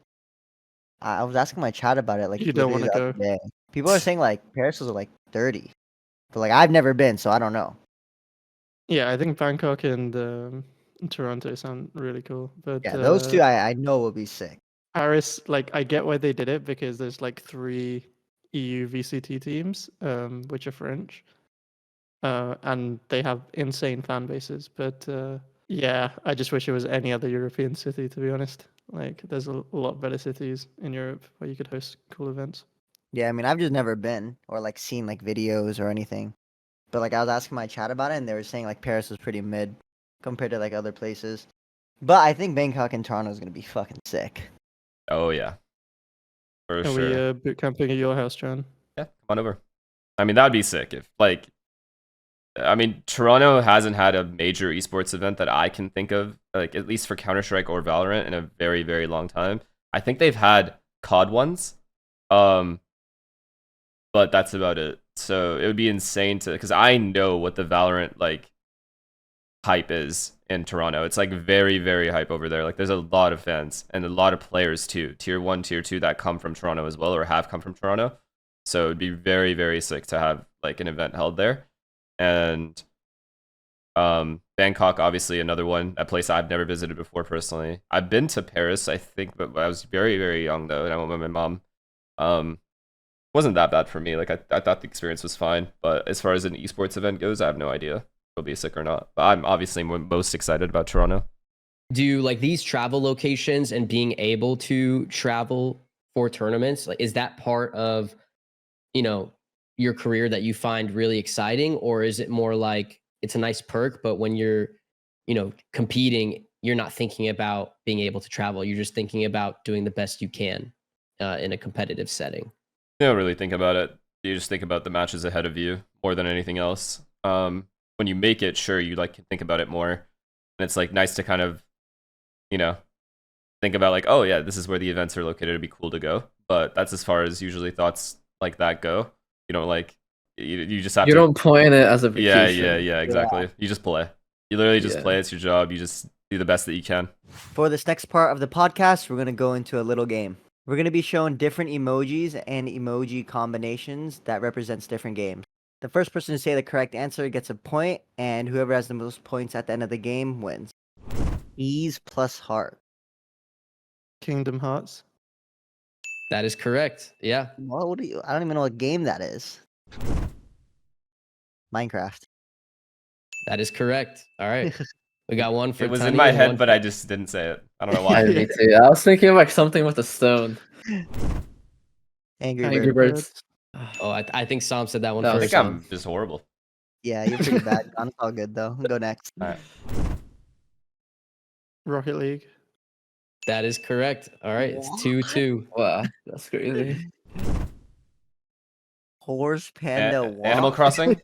I was asking my chat about it. Like, You don't literally wanna the go. other day. People are saying like Paris was like 30, but like I've never been, so I don't know. Yeah, I think Bangkok and Toronto sound really cool. But Yeah, those two I know will be sick. Paris, like I get why they did it because there's like 3 EU VCT teams, which are French, and they have insane fan bases. But yeah, I just wish it was any other European city, to be honest. Like, there's a lot better cities in Europe where you could host cool events. Yeah, I mean, I've just never been or like seen like videos or anything. But like I was asking my chat about it, and they were saying like Paris was pretty mid compared to like other places. But I think Bangkok and Toronto is gonna be fucking sick. Oh yeah, for Are sure. we boot camping at your house, John? Yeah, come on over. I mean, that'd be sick if Toronto hasn't had a major esports event that I can think of, like at least for Counter-Strike or Valorant in a very, very long time. I think they've had COD ones, but that's about it. So it would be insane because I know what the Valorant like hype is in Toronto. It's like very, very hype over there. Like there's a lot of fans and a lot of players too, tier 1, tier 2 that come from Toronto as well or have come from Toronto. So it'd be very, very sick to have like an event held there. And Bangkok, obviously another one, a place I've never visited before personally. I've been to Paris, I think, but I was very, very young though, and I went with my mom. Wasn't that bad for me. Like I thought the experience was fine, but as far as an esports event goes, I have no idea if it'll be sick or not. But I'm obviously most excited about Toronto. Do like these travel locations and being able to travel for tournaments, like is that part of your career that you find really exciting, or is it more like it's a nice perk, but when you're competing, you're not thinking about being able to travel, you're just thinking about doing the best you can in a competitive setting? You don't really think about it. You just think about the matches ahead of you more than anything else. When you make it, sure, you like can think about it more, and it's like nice to kind of think about like, oh yeah, this is where the events are located, it'd be cool to go. But that's as far as usually thoughts like that go. You don't like you just have You to don't plan it as a yeah vacation. exactly. You just play. You literally just Yeah. play. It's your job. You just do the best that you can. For this next part of the podcast, we're gonna go into a little game. We're gonna be showing different emojis and emoji combinations that represents different games. The first person to say the correct answer gets a point, and whoever has the most points at the end of the game wins. Ease plus heart. Kingdom Hearts. That is correct. Yeah. What do you? I don't even know what game that is. Minecraft. That is correct. All right. We got one for It was Tani in my and head, one but for- I just didn't say it. I don't know I why. me too. I was thinking like something with a stone. Angry Angry Bird. Birds. Oh, I think Sam said that one That I was first. think I'm just horrible. Yeah, you're pretty bad. John. It's all good though. Go next. All right. Rocket League. That is correct. All right. It's 2-2. Wow, that's crazy. Horse Panda Walk. Animal Crossing.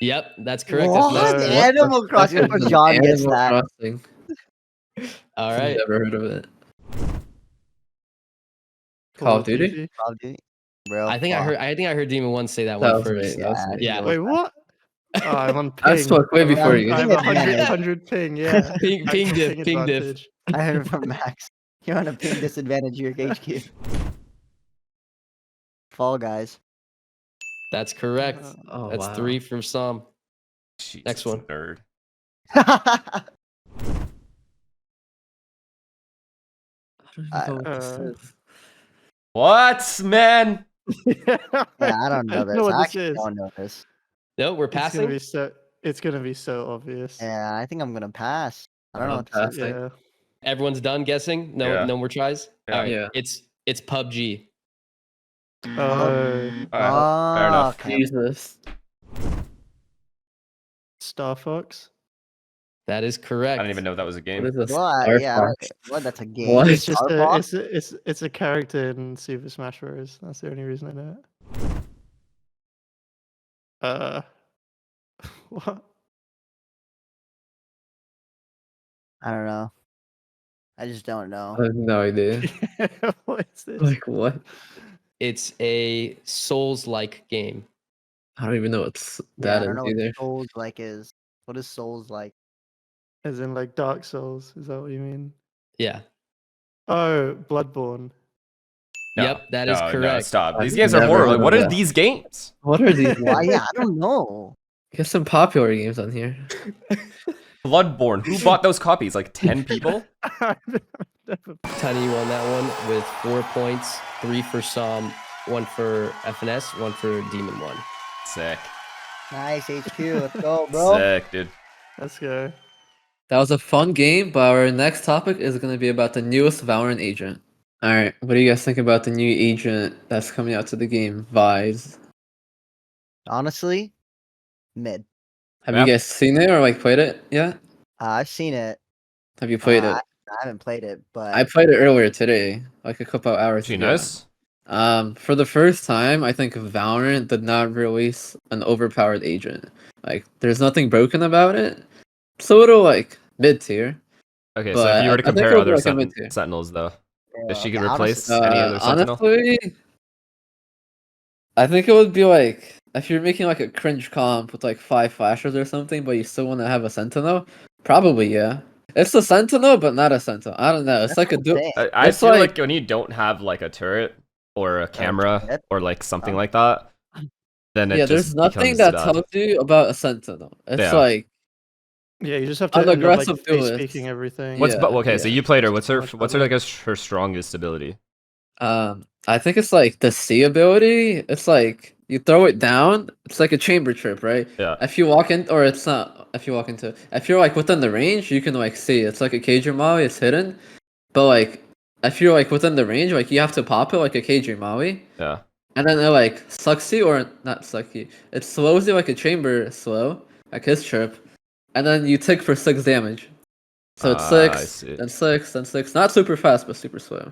Yep, that's correct. What? FNS. Animal Crossing. Fuck is an John gets Animal that. Crossing? All I've right. never heard of it. Call of Duty? Call of Duty. Bro, I think I fuck. heard. I think I heard Demon1 say that That one was me. first. That was me. Yeah. Wait, what? Oh, I'm on ping. I spoke way before you. I have a Ping advantage. 100 ping, yeah. Ping Actual diff, ping ping diff. advantage. I heard it from Max. You're on a ping disadvantage here, HQ. Fall Guys. That's correct. Oh, That's wow. 3 from some. Jesus, Next one. Nerd. I don't even know what this Uh, is. What, man? Yeah, I don't know I this. know what I this actually is. don't know this. No, we're It's gonna passing. be so. It's gonna be so obvious. Yeah, I think I'm gonna pass. I don't know I'm what this is. passing. Yeah. Everyone's done guessing. No, Yeah. no more tries. Yeah. All right. Yeah. It's PUBG. Oh, Alright, fair Oh, enough. okay. Jesus. Star Fox. That is correct. I didn't even know that was a What game. is this? What? Star Yeah, Fox? what? That's a game. What? It's just Star a. Fox? It's a character in Super Smash Bros. That's the only reason I know it. What? I don't know. I just don't know. I have no idea. What is this? Like what? It's a Souls-like game. I don't even know what's Yeah, I that don't is know what either. Souls like is. What is Souls like? As in like Dark Souls? Is that what you mean? Yeah. Oh, Bloodborne. No, Yep, that is no, correct. stop. I've These games are never horrible. heard Like, of what are that. these games? What are these? Why? Yeah, I don't know. Get some popular games on here. Bloodborne. Who bought those copies? Like 10 people? Never- Tiny won that one with 4 points, 3 for some, 1 for FNS, 1 for Demon1. Sick. Nice HQ. Let's go, bro. Sick, dude. Let's go. That was a fun game, but our next topic is going to be about the newest Valorant agent. All right, what do you guys think about the new agent that's coming out to the game, Vyse? Honestly, mid. Have Yeah. you guys seen it or like played it yet? I've seen it. Have you played it? I haven't played it, but I played it earlier today, like a couple hours Actually, ago. nice. For the first time, I think Valorant did not release an overpowered agent. Like, there's nothing broken about it. It's a little like mid tier. Okay, so But if you were to I think compare it would other be like a mid-tier. sentinels, though, if she okay, could replace honestly, any other sentinel? Honestly, I think it would be like if you're making like a cringe comp with like 5 flashers or something, but you still want to have a sentinel. Probably, yeah. It's a sentinel, but not a sentinel. I don't know. It's that's like a what I'm dual. saying. I It's feel like- like when you don't have like a turret or a camera shit. or like something Oh. like that, then it Yeah, just there's nothing becomes that bad. tells you about a sentinel. It's Yeah. like Yeah, you just have to I'm end up, like, aggressive face duelist. speaking everything. What's Yeah, but okay? So yeah. you played her. What's her? Much What's her? better. I guess her strongest ability. I think it's like the C ability. It's like you throw it down. It's like a chamber trip, right? Yeah. If you walk in, or it's not. If you walk into, if you're like within the range, you can like see. It's like a Keiji Maui. It's hidden, but like if you're like within the range, like you have to pop it like a Keiji Maui, Yeah. and then it like sucks you or not sucks you. It slows you like a chamber slow, like his trip, and then you tick for 6 damage. So it's I 6, see. then 6, then 6. Not super fast, but super slow.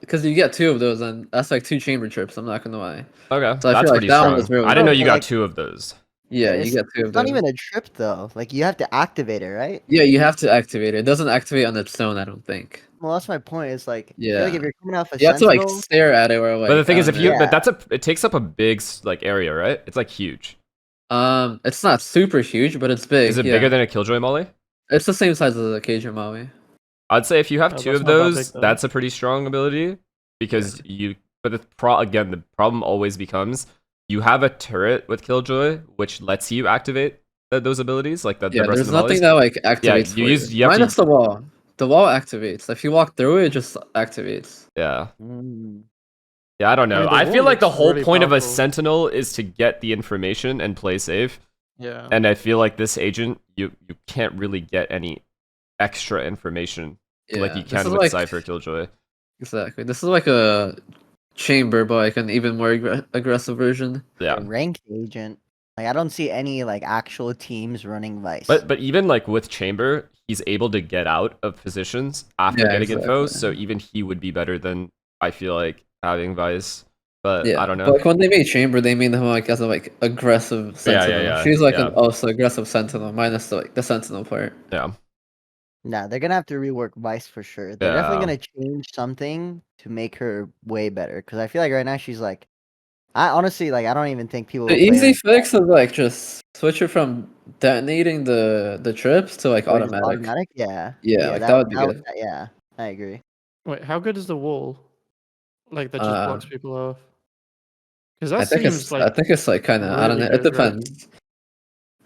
Because you get 2 of those, and that's like 2 chamber trips. I'm not gonna lie. Okay, So I that's feel like pretty that one strong. was really I didn't know good. you Like- got 2 of those. Yeah, It's- you get 2 of It's those. not even a trip though. Like you have to activate it, right? Yeah, you have to activate it. It doesn't activate on its own, I don't think. Well, that's my point. It's like, I feel Yeah. like if you're coming off a You have to like sentinel, stare at it or like. But the thing I is, don't if you know. but that's it takes up a big like area, right? It's like huge. It's not super huge, but it's big. Is it yeah. bigger than a Killjoy Molly? It's the same size as a Keiji Maui. I'd say if you have Oh, 2 that's of not that those, big, though. that's a pretty strong ability because you. But again, the problem always becomes you have a turret with Killjoy, which lets you activate those abilities, like the Yeah, rest there's of the nothing mollies. that like activates. you for use- you have to- Minus the wall. The wall activates. If you walk through it, it just activates. Yeah. Mm. Yeah, I don't know. mean, the I feel wall like the looks whole really point of a powerful. sentinel is to get the information and play safe. Yeah. And I feel like this agent, you can't really get any extra information like you this can is with like, Cypher Killjoy. Exactly. This is like a chamber, but like an even more aggressive version. Yeah. A ranked agent. Like I don't see any like actual teams running Vyse. But even like with Chamber, he's able to get out of positions after Yeah, getting info, exactly. so even he would be better than I feel like having Vyse. but Yeah, I don't know. but like when they made Chamber, they made him like as a like aggressive sentinel. yeah, She's like yeah. an also aggressive sentinel, minus the sentinel part. Yeah. Nah, they're gonna have to rework Vyse for sure. They're definitely Yeah. gonna change something to make her way better. Because I feel like right now she's like, I honestly like I don't even think people. The will play easy her fix is like just switch it from detonating the trips to like or just automatic. automatic. Yeah. Yeah, like that would be good. Yeah, I agree. Wait, how good is the wall? Like that just blocks people off. Because that I think seems it's like I think it's like kind of I don't know. really It good, right? depends.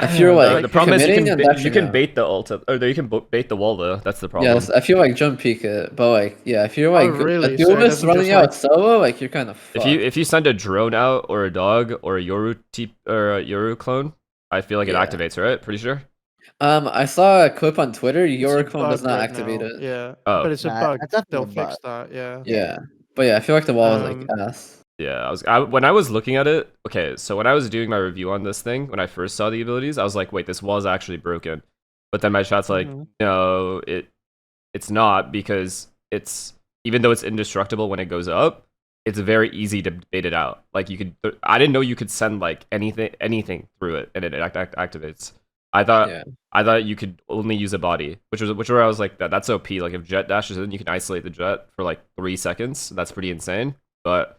If you're like the problem is committing and you dashing can out. bait the ult, or you can bait the wall though. That's the problem. Yes, I feel like jump peek it, but like yeah, if you're like really? a So it duelist doesn't running just, out like- solo, like you're kind of fucked. If you send a drone out or a dog or a Yoru clone, I feel like it Yeah. activates, right? Pretty sure. I saw a clip on Twitter. It's a Your clone does bug not right activate now. it. Yeah, Oh. but it's a Nah, bug. that's definitely They'll a fix bug. that. Yeah. Yeah, but yeah, I feel like the wall is like ass. Yeah, when I was looking at it, okay, so when I was doing my review on this thing, when I first saw the abilities, I was like, wait, this wall is actually broken. But then my chat's like, no, it's not, because it's, even though it's indestructible when it goes up, it's very easy to bait it out. Like I didn't know you could send like anything through it and it activates. I thought you could only use a body, which where I was like, that's OP. Like if Jet dashes in, you can isolate the Jet for like 3 seconds. That's pretty insane. But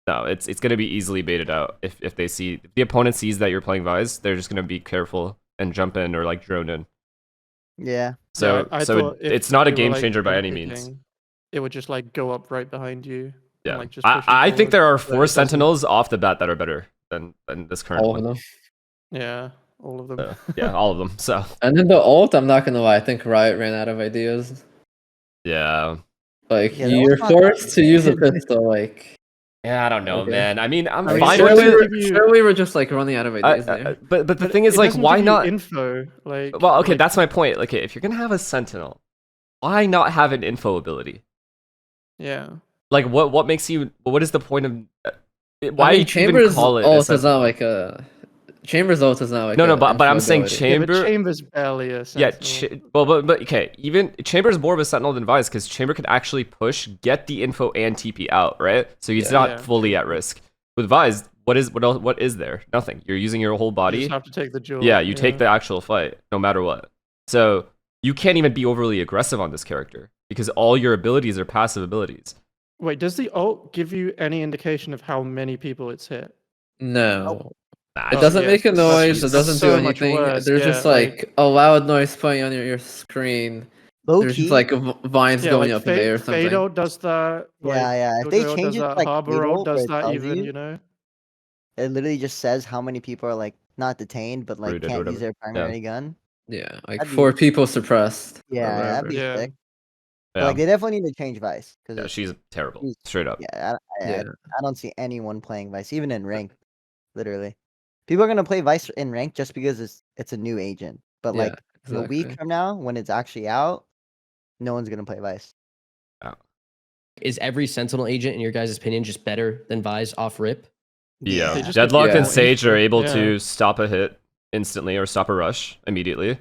no, it's gonna be easily baited out if the opponent sees that you're playing Vyse, they're just gonna be careful and jump in or like drone in. Yeah. So I thought if it's not a you were, game like, changer by any picking, means. It would just like go up right behind you. Yeah, And, like, just push you I think forward, there are but it 4 doesn't. sentinels off the bat that are better than this current All one. of them. Yeah, all of them. Yeah, all of them. So And then the ult, I'm not gonna lie, I think Riot ran out of ideas. yeah. Like Yeah, that you're was not forced to use a good. pistol, like Yeah, I don't know, Okay. man. I mean, I'm I mean, fine sure with surely it. give you- we were just like running out of ideas there. But the But thing is, it like, doesn't why give you not? info? Like, Well, okay, like, that's my point. Like, if you're gonna have a sentinel, why not have an info ability? yeah. Like, what makes you? What is the point of? Why I mean, even Chambers call it? a ult is sentinel? not like a Chambers ult is not like No, a but I'm info saying ability. Yeah, but Chamber. Chamber's barely a Yeah, sentinel. but okay. Even Chamber's more of a sentinel than Vyse because Chamber can actually push, get the info, and TP out, right? So he's Yeah. not Yeah, fully at risk. With Vyse, what is there? Nothing. You're using your whole You body. just have to take the duel. Yeah, you take the actual fight, no matter what. So you can't even be overly aggressive on this character because all your abilities are passive abilities. Wait, does the ult give you any indication of how many people it's hit? No. Nah, It Oh, doesn't yeah, make a that's noise, it just doesn't do so much anything. worse, There's yeah, just like a loud noise playing on your screen. Low There's key. just like vines Yeah, going like up in the air or something. Fade ult does that. Yeah, Like, yeah. If they Jojo change does it that, like Harbor Fade ult ult, does where it that tells even, you- you know? It literally just says how many people are like not detained, but like Rooted, can't whatever. use their primary gun. Yeah, like That'd be- 4 people suppressed. or Yeah, that'd whatever. be Yeah. sick. But, Yeah, like they definitely need to change Vyse yeah, because she's terrible, she's- straight up. yeah, Yeah. I don't see anyone playing Vyse even in ranked. Literally, people are gonna play Vyse in ranked just because it's a new agent. But Yeah, like a week exactly. from now, when it's actually out, no one's gonna play Vyse. Is every Sentinel agent, in your guys' opinion, just better than Vyse off rip? Yeah, They just Deadlock give and you Sage are able yeah. to stop a hit instantly or stop a rush immediately.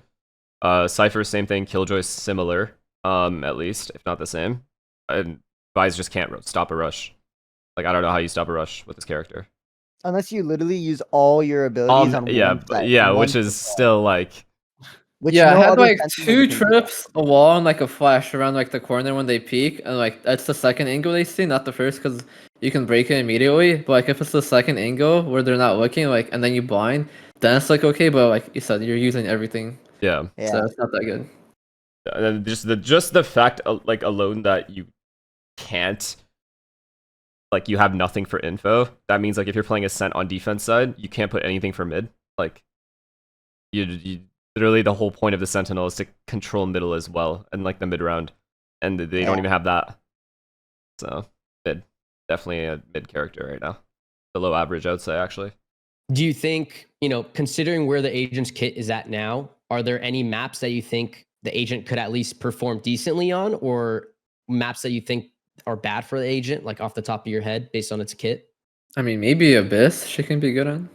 Cypher, same thing. Killjoy, similar, at least if not the same. And Vyse just can't stop a rush. Like I don't know how you stop a rush with this character. Unless you literally use all your abilities on Yeah, one set, yeah, one which is set. still like Which Yeah, no I had other like Sentinel 2 can do. trips, a wall, and like a flash around like the corner when they peek, and like that's the second angle they see, not the first, because you can break it immediately. But like if it's the second angle where they're not looking, like and then you blind, then it's like okay, but like you said, you're using everything, yeah. Yeah, so it's not that good. And then just the fact like alone that you can't like you have nothing for info. That means like if you're playing a Sent on defense side, you can't put anything for mid. Like you literally the whole point of the Sentinel is to control middle as well and like the mid round, and they don't Yeah. even have that. So mid, definitely a mid character right now. Below average, I would say actually. Do you think, considering where the agent's kit is at now, are there any maps that you think the agent could at least perform decently on, or maps that you think are bad for the agent, like off the top of your head, based on its kit? I mean, maybe Abyss she can be good on.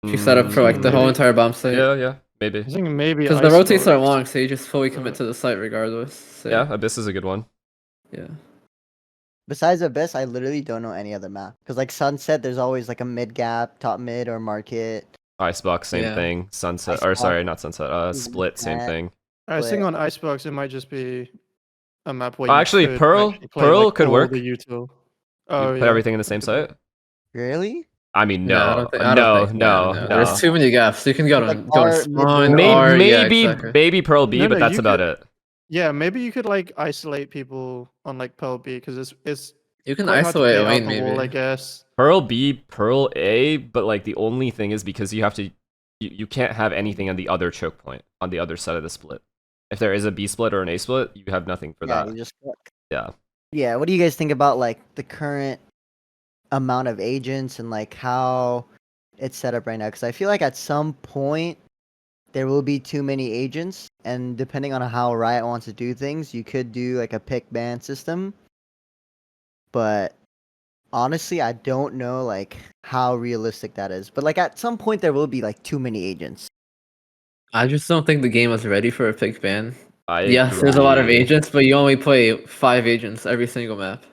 She set up for like the whole Maybe. entire bomb site. Yeah, maybe. I think maybe Because the rotates Ice are Lords. long, so you just fully commit to the site regardless. So, Yeah, Abyss is a good one. yeah. Besides Abyss, I literally don't know any other map. Because like Sunset, there's always like a mid gap, top mid, or market. Icebox, same Yeah. thing. Sunset, or sorry, Icebox. not Sunset. Split, same That. thing. I was But- thinking on Icebox, it might just be a map where Oh, you actually, could Pearl- actually play, Pearl like, could all work. The util. You Oh, put yeah. everything in the same site. Really? I mean, No, I no, don't think, I don't think, no. There's too many gaps. You can go Like on, R, spawn, mid, R, yeah, Maybe exactly. Pearl B, No, but no, that's you about could- it. Yeah, maybe you could like isolate people on like Pearl B because it's You can quite hard to isolate play a out lane, the maybe. wall, I guess. Pearl B, Pearl A, but like the only thing is because you have to, you can't have anything on the other choke point on the other side of the split. If there is a B split or an A split, you have nothing for Yeah, that. you just click. Yeah. Yeah, what do you guys think about like the current amount of agents and like how it's set up right now? Because I feel like at some point there will be too many agents, and depending on how Riot wants to do things, you could do like a pick ban system. But honestly, I don't know like how realistic that is. But like at some point there will be like too many agents. I just don't think the game is ready for a pick ban. I Yes, there's a lot of agree. agents, but you only play 5 agents every single map.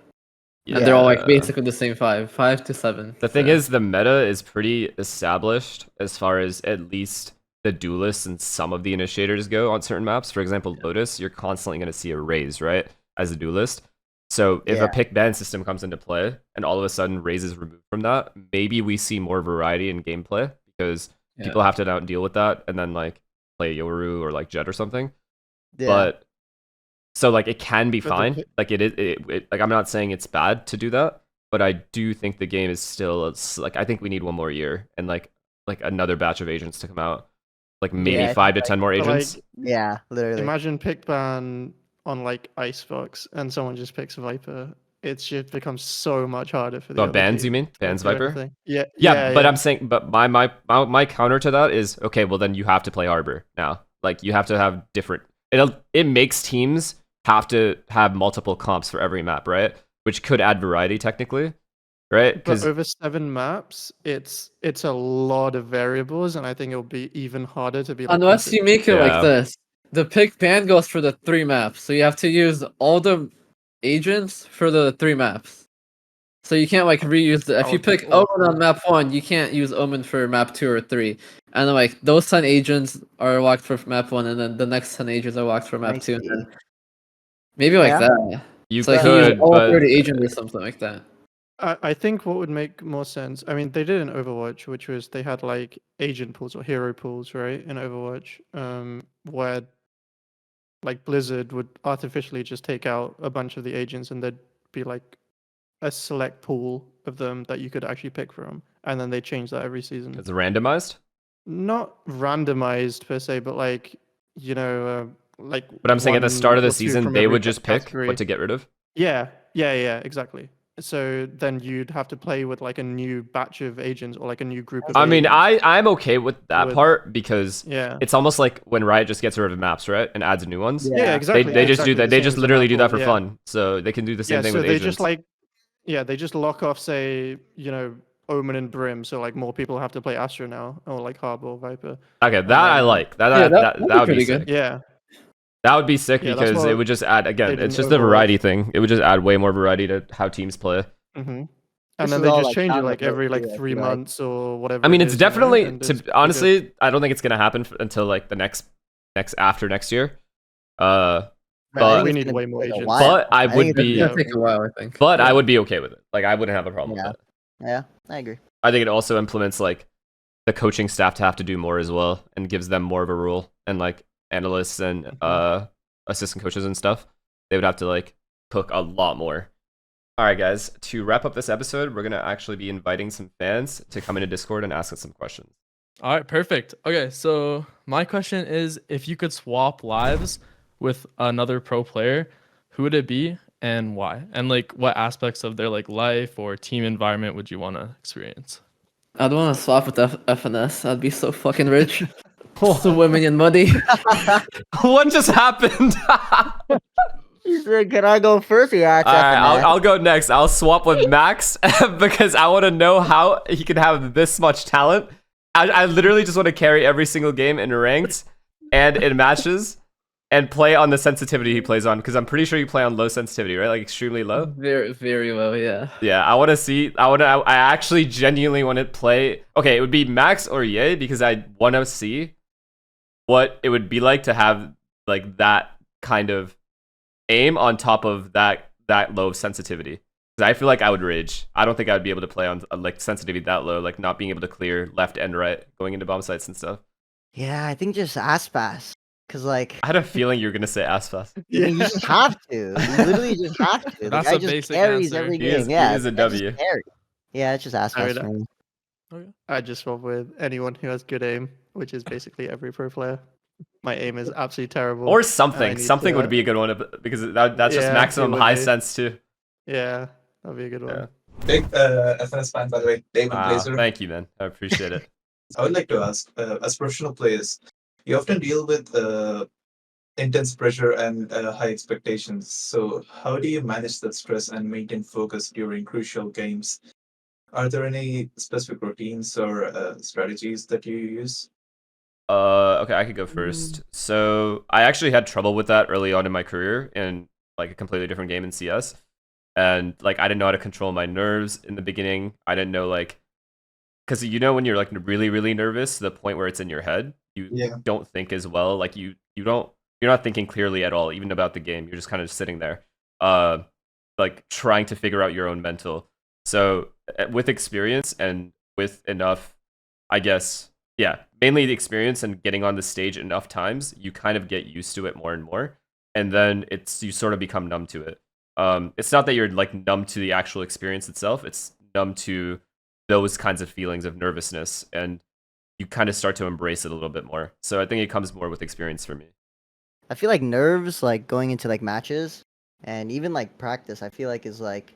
And they're all like Yeah. basically the same 5 to 7. The thing so. is, the meta is pretty established as far as at least the duelists and some of the initiators go on certain maps. For example, Lotus, you're constantly going to see a raise, right, as a duelist. So if Yeah. a pick ban system comes into play and all of a sudden raise is removed from that, maybe we see more variety in gameplay because people have to now deal with that and then like play Yoru or like Jet or something. Yeah. But so like it can be But the fine. pi- Like like I'm not saying it's bad to do that, but I do think the game is still like I think we need one more year and like another batch of agents to come out. Like maybe Yeah, I 5 to 10 more But, like, agents. yeah, literally. imagine pick ban on like Icebox and someone just picks Viper. It just becomes so much harder for the What other bans team you mean? to Bans do Viper? anything. Yeah, Yeah, but I'm saying, but my counter to that is okay. Well, then you have to play Arbor now. Like you have to have different. It makes teams have to have multiple comps for every map, right? Which could add variety technically, right? But Because over 7 maps, it's a lot of variables, and I think it'll be even harder to be. Like, Unless you make it Yeah. like this. The pick ban goes for the 3 maps. So you have to use all the agents for the 3 maps. So you can't like reuse the. If That you would be pick awful. Omen on map 1, you can't use Omen for map 2 or 3. And then like those 10 agents are locked for map 1, and then the next 10 agents are locked for map I 2. And see. then maybe like Yeah. that. you So like you use could, all but 30 agents or something like that. I think what would make more sense. I mean, they did in Overwatch, which was they had like agent pools or hero pools, right? In Overwatch, where like Blizzard would artificially just take out a bunch of the agents, and there'd be like a select pool of them that you could actually pick from, and then they change that every season. it's randomized. Not randomized per se, but like like. But I'm saying at the start of the 1 or 2 season, from they every would just pick category. what to get rid of. Yeah, exactly. So then you'd have to play with like a new batch of agents or like a new group of I mean, agents. I'm okay with that With- part because Yeah. it's almost like when Riot just gets rid of maps, right, and adds new ones. Yeah, exactly. They just do exactly that. the They same just as the literally map do that pool, for yeah. fun. So they can do the same Yeah, thing so with they agents. just like they just lock off, say, Omen and Brim, so like more people have to play Astra now, or like Harbor or Viper. Okay, that I then- like. Yeah, That that'd be would be pretty sick. good. Yeah, That would be sick Yeah, that's because it what would just add they again. did It's in just the Overwatch. variety thing. It would just add way more variety to how teams play. mm-hmm. This And then is they all, just like, change it down the like every road like too, I 3 feel like. months or whatever. I mean, it it's is, you know, definitely and to it's pretty good. honestly. I don't think it's gonna happen until like the next after next year. I But- think We it's need gonna way be more like a agents. while. But I think would it's It's be. gonna take a while, I think. But I Yeah. would be okay with it. Like I wouldn't have a problem Yeah. with it. Yeah, I agree. I think it also implements like the coaching staff to have to do more as well, and gives them more of a rule. And like analysts and assistant coaches and stuff, they would have to like cook a lot more. All right, guys. To wrap up this episode, we're gonna actually be inviting some fans to come into Discord and ask us some questions. All right, perfect. Okay, so my question is, if you could swap lives with another pro player, who would it be and why? And like, what aspects of their like life or team environment would you want to experience? I'd want to swap with FNS. I'd be so fucking rich. Swimming in money. What just happened? He said, "Can I go first?" Yeah, All right, I'll go next. I'll swap with Max because I want to know how he can have this much talent. I literally just want to carry every single game in ranked and in matches. and play on the sensitivity he plays on, because I'm pretty sure you play on low sensitivity, right? Like extremely low. Very, very low, yeah. Yeah, I want to see. I actually genuinely want to play. Okay, it would be max or yay, because I want to see what it would be like to have like that kind of aim on top of that low sensitivity. Because I feel like I would rage. I don't think I would be able to play on like sensitivity that low, like not being able to clear left and right going into bomb sites and stuff. Yeah, I think just Aspas. Cause like I had a feeling you were gonna say ass fast. I mean, you just have to. You literally just have to. The That's guy a just basic carries answer. every He game. is- Yeah, he is a the guy just W. carries. Yeah, it's just Aspas I for me. I just swap with anyone who has good aim, which is basically every pro player. My aim is absolutely terrible. Or I something. need Something to- would be a good one, because that's just Yeah, maximum it would high be. sense too. Yeah, that'd be a good one. Yeah. Big FNS fan, by the way, Demon1. Thank you, man. I appreciate it. I would like to ask, as professional players, you often deal with intense pressure and high expectations. So, how do you manage that stress and maintain focus during crucial games? Are there any specific routines or strategies that you use? Okay, I could go first. So I actually had trouble with that early on in my career in like a completely different game in CS. And like I didn't know how to control my nerves in the beginning. I didn't know like, because you know when you're like really, really nervous to the point where it's in your head, you Yeah. don't think as well. Like you're not thinking clearly at all, even about the game. You're just kind of sitting there, like trying to figure out your own mental. So with experience and with enough, I guess, yeah, mainly the experience and getting on the stage enough times, you kind of get used to it more and more, and then you sort of become numb to it. It's not that you're like numb to the actual experience itself; it's numb to those kinds of feelings of nervousness, and you kind of start to embrace it a little bit more. So I think it comes more with experience for me. I feel like nerves, like going into like matches and even like practice, I feel like is like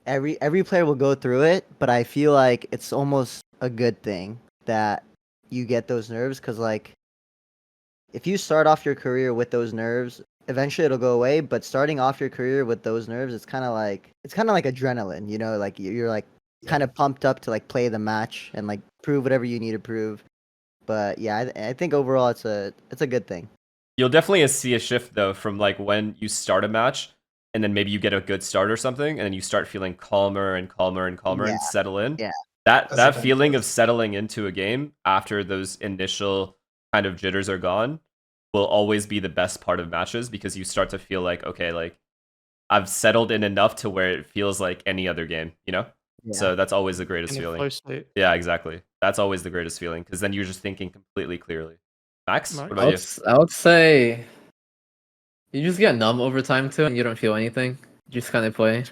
every player will go through it, but I feel like it's almost a good thing that you get those nerves, because like if you start off your career with those nerves, eventually it'll go away. But starting off your career with those nerves, it's kind of like adrenaline, you know, like you're like kind of pumped up to like play the match and like prove whatever you need to prove. But yeah, I think overall it's a good thing. You'll definitely see a shift though from like when you start a match and then maybe you get a good start or something and then you start feeling calmer and calmer and calmer Yeah, and settle in. yeah. That's That the feeling thing. of settling into a game after those initial kind of jitters are gone will always be the best part of matches, because you start to feel like, okay, like I've settled in enough to where it feels like any other game, you know? Yeah. So that's always the greatest In a feeling. flow state. Yeah, exactly. That's always the greatest feeling, because then you're just thinking completely clearly. Max, Max? what about you? I would say you just get numb over time too, and you don't feel anything. You just kind of play.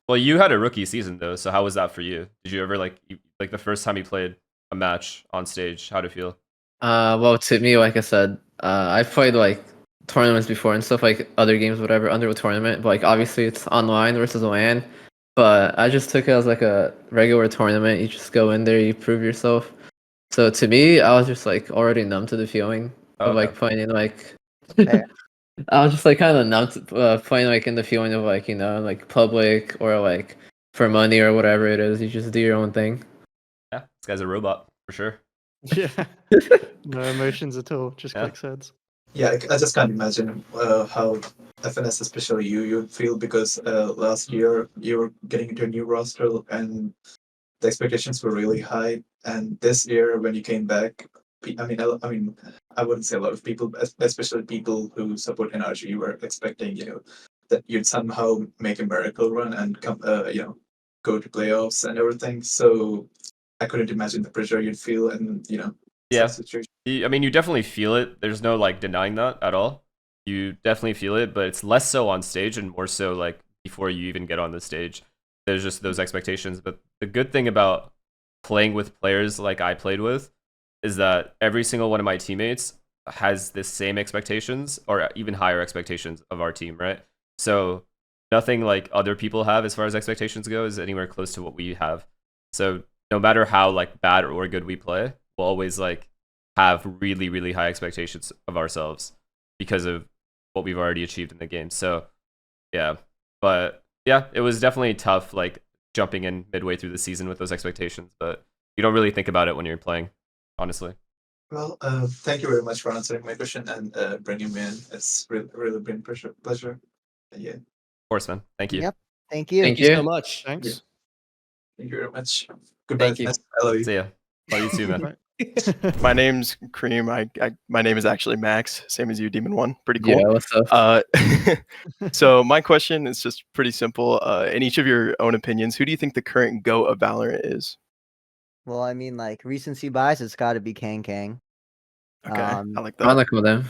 Well, you had a rookie season though, so how was that for you? Did you ever like the first time you played a match on stage? How'd it feel? Well, to me, like I said, I've played like tournaments before and stuff, like other games, whatever, under a tournament. But like obviously it's online versus LAN. But I just took it as like a regular tournament. You just go in there, you prove yourself. So to me, I was just like already numb to the feeling of like playing in like. Fair. I was just like kind of numb to playing like in the feeling of like, you know, like public or like for money or whatever it is. You just do your own thing. Yeah, this guy's a robot for sure. Yeah. No emotions at all. Just Yeah. clicks heads. Yeah, I just can't imagine how FNS, especially you feel, because last year you were getting into a new roster and the expectations were really high. And this year, when you came back, I mean, I wouldn't say a lot of people, especially people who support NRG, were expecting, that you'd somehow make a miracle run and come, go to playoffs and everything. So I couldn't imagine the pressure you'd feel, and Yeah. such situation. I mean, you definitely feel it. There's no like denying that at all. You definitely feel it, but it's less so on stage and more so like before you even get on the stage. There's just those expectations. But the good thing about playing with players like I played with is that every single one of my teammates has the same expectations or even higher expectations of our team, right? So nothing like other people have as far as expectations go is anywhere close to what we have. So no matter how like bad or good we play, we'll always like have really, really high expectations of ourselves because of what we've already achieved in the game. So yeah, but yeah, it was definitely tough, like jumping in midway through the season with those expectations, but you don't really think about it when you're playing, honestly. Well, thank you very much for answering my question and bringing me in. It's really been pleasure. Yeah, Of course, man. Thank you. Yep. Thank you. Thank you so much. Thanks. thank you very much. Goodbye. Thank you. Fest. I love you. See ya. Love you too, man. Right. My name's Cream. My name is actually Max, same as you, Demon1. Pretty cool. Yeah, what's up? So my question is just pretty simple. In each of your own opinions, who do you think the current GO of Valorant is? Well, I mean, like recency bias, it's got to be Kangkang. Okay, I like that. Chronicle then.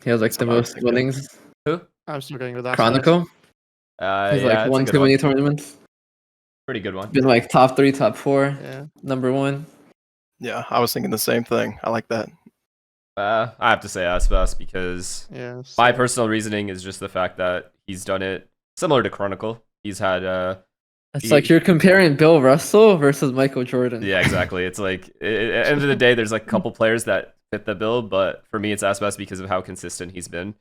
He has like That's the what I was most thinking. winnings. Who? I'm still going with that. Chronicle. He's Yeah, like that's won a good too many one. tournaments. Pretty good one. Been like top 3, top 4, Yeah. number 1. Yeah, I was thinking the same thing. I like that. I have to say s0m because Yeah. my same. personal reasoning is just the fact that he's done it similar to Chronicle. He's had It's He- like you're comparing Bill Russell versus Michael Jordan. yeah, exactly. It's like at the end of the day, there's like a couple players that fit the bill, but for me, it's s0m because of how consistent he's been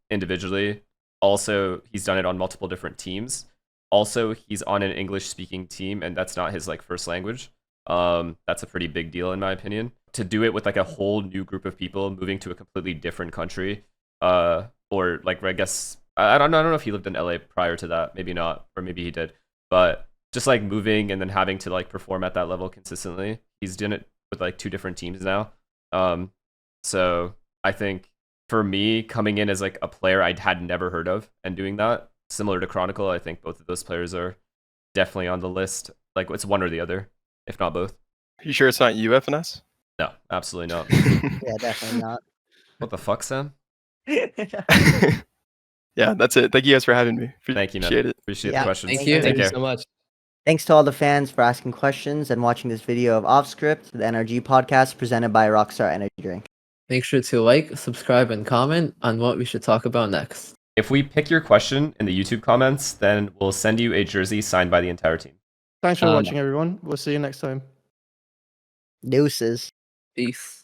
individually. Also, he's done it on multiple different teams. Also, he's on an English-speaking team, and that's not his like first language. That's a pretty big deal in my opinion. To do it with like a whole new group of people moving to a completely different country, or like I guess I don't know if he lived in LA prior to that, maybe not, or maybe he did, but just like moving and then having to like perform at that level consistently. He's done it with like 2 different teams now. So I think for me, coming in as like a player I had never heard of and doing that, similar to Chronicle, I think both of those players are definitely on the list. Like it's one or the other, if not both. You sure it's not you, FNS? No, absolutely not. Yeah, definitely not. What the fuck, Sam? Yeah, that's it. Thank you guys for having me. Thank you, man. Appreciate it. Appreciate Yeah, the questions. thank you. Take Thank you care. so much. Thanks to all the fans for asking questions and watching this video of Offscript, the NRG podcast presented by Rockstar Energy drink. Make sure to like, subscribe, and comment on what we should talk about next. If we pick your question in the YouTube comments, then we'll send you a jersey signed by the entire team. Thanks for Um, watching, everyone. We'll see you next time. Deuces. Peace.